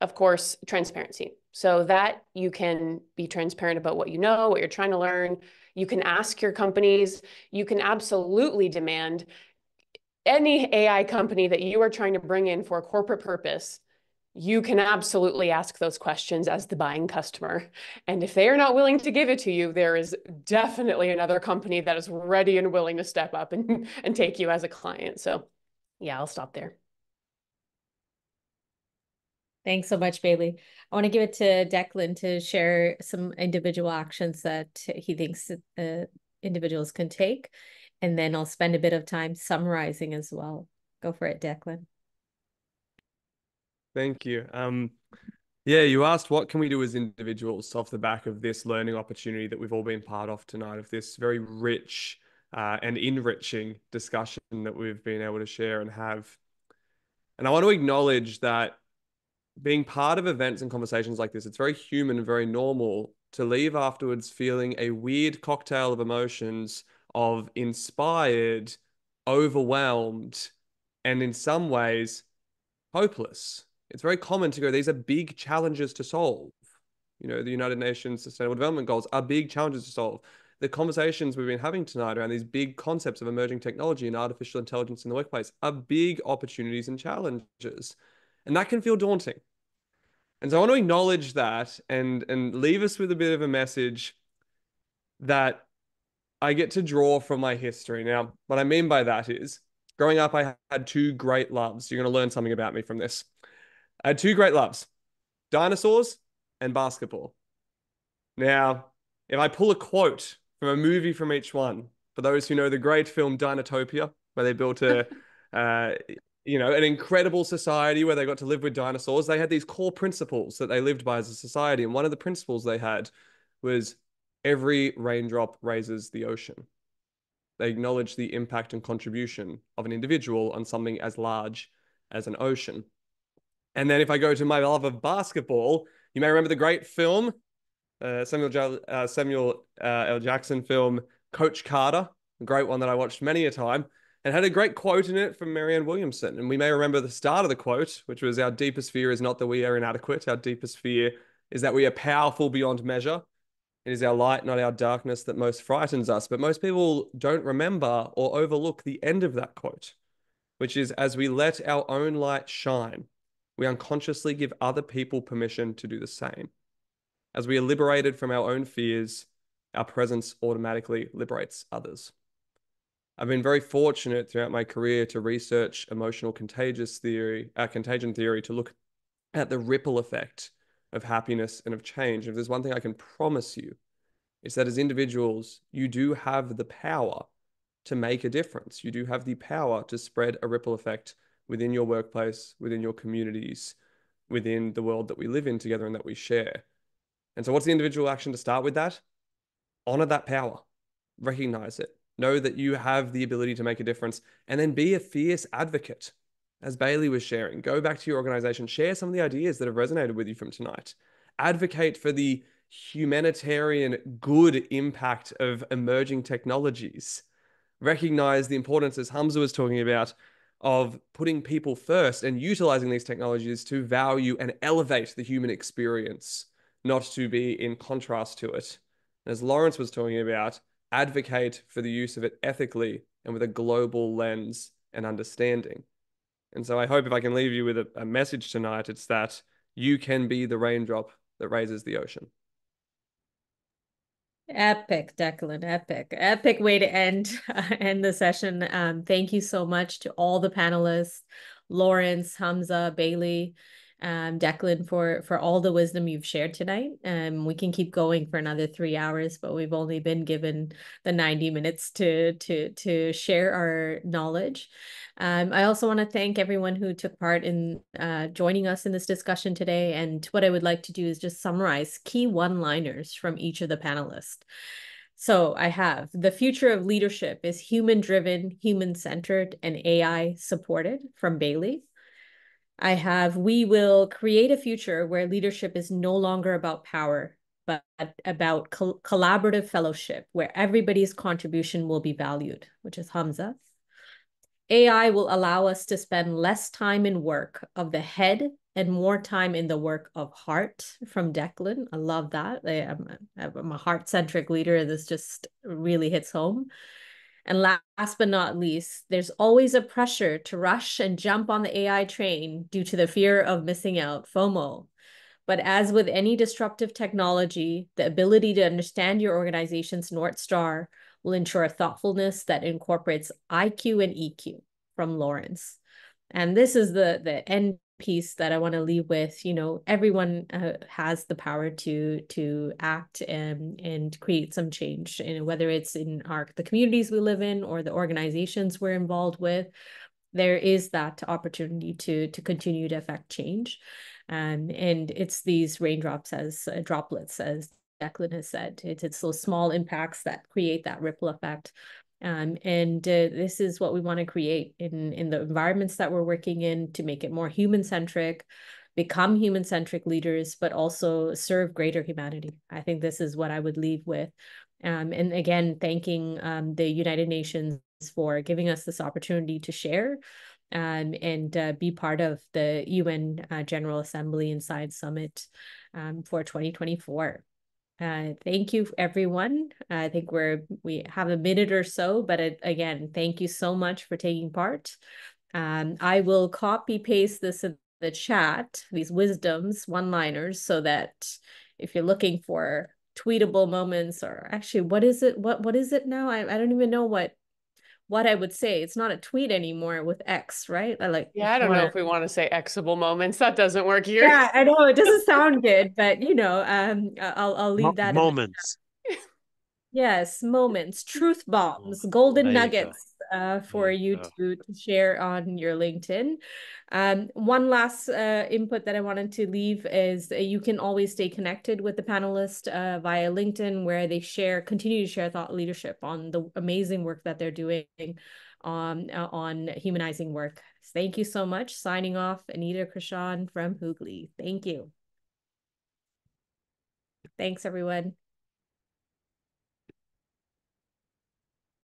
of course, transparency, so that you can be transparent about what you know, what you're trying to learn. You can ask your companies, you can absolutely demand any AI company that you are trying to bring in for a corporate purpose. You can absolutely ask those questions as the buying customer. And if they are not willing to give it to you, there is definitely another company that is ready and willing to step up and take you as a client. So yeah, I'll stop there. Thanks so much, Bailey. I want to give it to Declan to share some individual actions that he thinks individuals can take. And then I'll spend a bit of time summarizing as well. Go for it, Declan. Thank you. Yeah, you asked what can we do as individuals off the back of this learning opportunity that we've all been part of tonight, of this very rich and enriching discussion that we've been able to share and have. And I want to acknowledge that being part of events and conversations like this, it's very human and very normal to leave afterwards feeling a weird cocktail of emotions of inspired, overwhelmed, and in some ways, hopeless. It's very common to go, these are big challenges to solve. The United Nations Sustainable Development Goals are big challenges to solve. The conversations we've been having tonight around these big concepts of emerging technology and artificial intelligence in the workplace are big opportunities and challenges. And that can feel daunting. And so I want to acknowledge that and leave us with a bit of a message that I get to draw from my history. Now, what I mean by that is, growing up, I had two great loves. You're going to learn something about me from this. I had two great loves. dinosaurs and basketball. Now, if I pull a quote from a movie from each one, for those who know the great film Dinotopia, where they built uh, an incredible society where they got to live with dinosaurs, they had these core principles that they lived by as a society. And one of the principles they had was every raindrop raises the ocean. They acknowledge the impact and contribution of an individual on something as large as an ocean. And then if I go to my love of basketball, you may remember the great film, Samuel L. Jackson film, Coach Carter, a great one that I watched many a time, and had a great quote in it from Marianne Williamson. And we may remember the start of the quote, which was, "Our deepest fear is not that we are inadequate. Our deepest fear is that we are powerful beyond measure. It is our light, not our darkness, that most frightens us." But most people don't remember or overlook the end of that quote, which is, "As we let our own light shine, we unconsciously give other people permission to do the same. As we are liberated from our own fears, our presence automatically liberates others." I've been very fortunate throughout my career to research emotional contagion theory, to look at the ripple effect of happiness and of change. If there's one thing I can promise you, it's that as individuals, you do have the power to make a difference. You do have the power to spread a ripple effect within your workplace, within your communities, within the world that we live in together and that we share. And so what's the individual action to start with that? Honor that power, recognize it, know that you have the ability to make a difference, and then be a fierce advocate. As Bailey was sharing, go back to your organization, share some of the ideas that have resonated with you from tonight. Advocate for the humanitarian good impact of emerging technologies. Recognize the importance, as Hamza was talking about, of putting people first and utilizing these technologies to value and elevate the human experience, not to be in contrast to it. And as Lawrence was talking about, advocate for the use of it ethically and with a global lens and understanding. And so I hope if I can leave you with a message tonight, it's that you can be the raindrop that raises the ocean. Epic, Declan, epic way to end the session. Thank you so much to all the panelists, Lawrence, Hamza, Bailey, Declan, for all the wisdom you've shared tonight. We can keep going for another 3 hours, but we've only been given the 90 minutes to share our knowledge. I also want to thank everyone who took part in joining us in this discussion today. And what I would like to do is just summarize key one-liners from each of the panelists. So I have: the future of leadership is human-driven, human-centered, and AI-supported, from Bailey. I have: we will create a future where leadership is no longer about power, but about collaborative fellowship, where everybody's contribution will be valued, which is Hamza. AI will allow us to spend less time in work of the head and more time in the work of heart, from Declan. I love that. I'm a heart-centric leader. This just really hits home. And last but not least, there's always a pressure to rush and jump on the AI train due to the fear of missing out, FOMO. But as with any disruptive technology, the ability to understand your organization's North Star will ensure thoughtfulness that incorporates IQ and EQ, from Lawrence. And this is the end piece that I want to leave with. Everyone has the power to act and create some change, whether it's in the communities we live in or the organizations we're involved with. There is that opportunity to continue to affect change. And it's these raindrops as droplets, as Declan has said. It's those small impacts that create that ripple effect. This is what we want to create in the environments that we're working in, to make it more human-centric, become human-centric leaders, but also serve greater humanity. I think this is what I would leave with. And again, thanking the United Nations for giving us this opportunity to share and be part of the UN General Assembly and Science Summit for 2024. Thank you, everyone. I think we have a minute or so, but again, thank you so much for taking part. I will copy paste this in the chat, these wisdoms, one-liners, so that if you're looking for tweetable moments, or actually, what is it? What is it now? I don't even know what what I would say. It's not a tweet anymore with X, right? I like, Yeah, I don't know if we want to say Xable moments. That doesn't work here. Yeah, I know it doesn't sound good, but I'll leave that in the Moments. Yes, moments, truth bombs, golden There you go. nuggets for you to share on your LinkedIn. One last input that I wanted to leave is you can always stay connected with the panelists via LinkedIn, where they continue to share thought leadership on the amazing work that they're doing on humanizing work. Thank you so much. Signing off, Anita Krishan from Hoogly. Thank you. Thanks, everyone.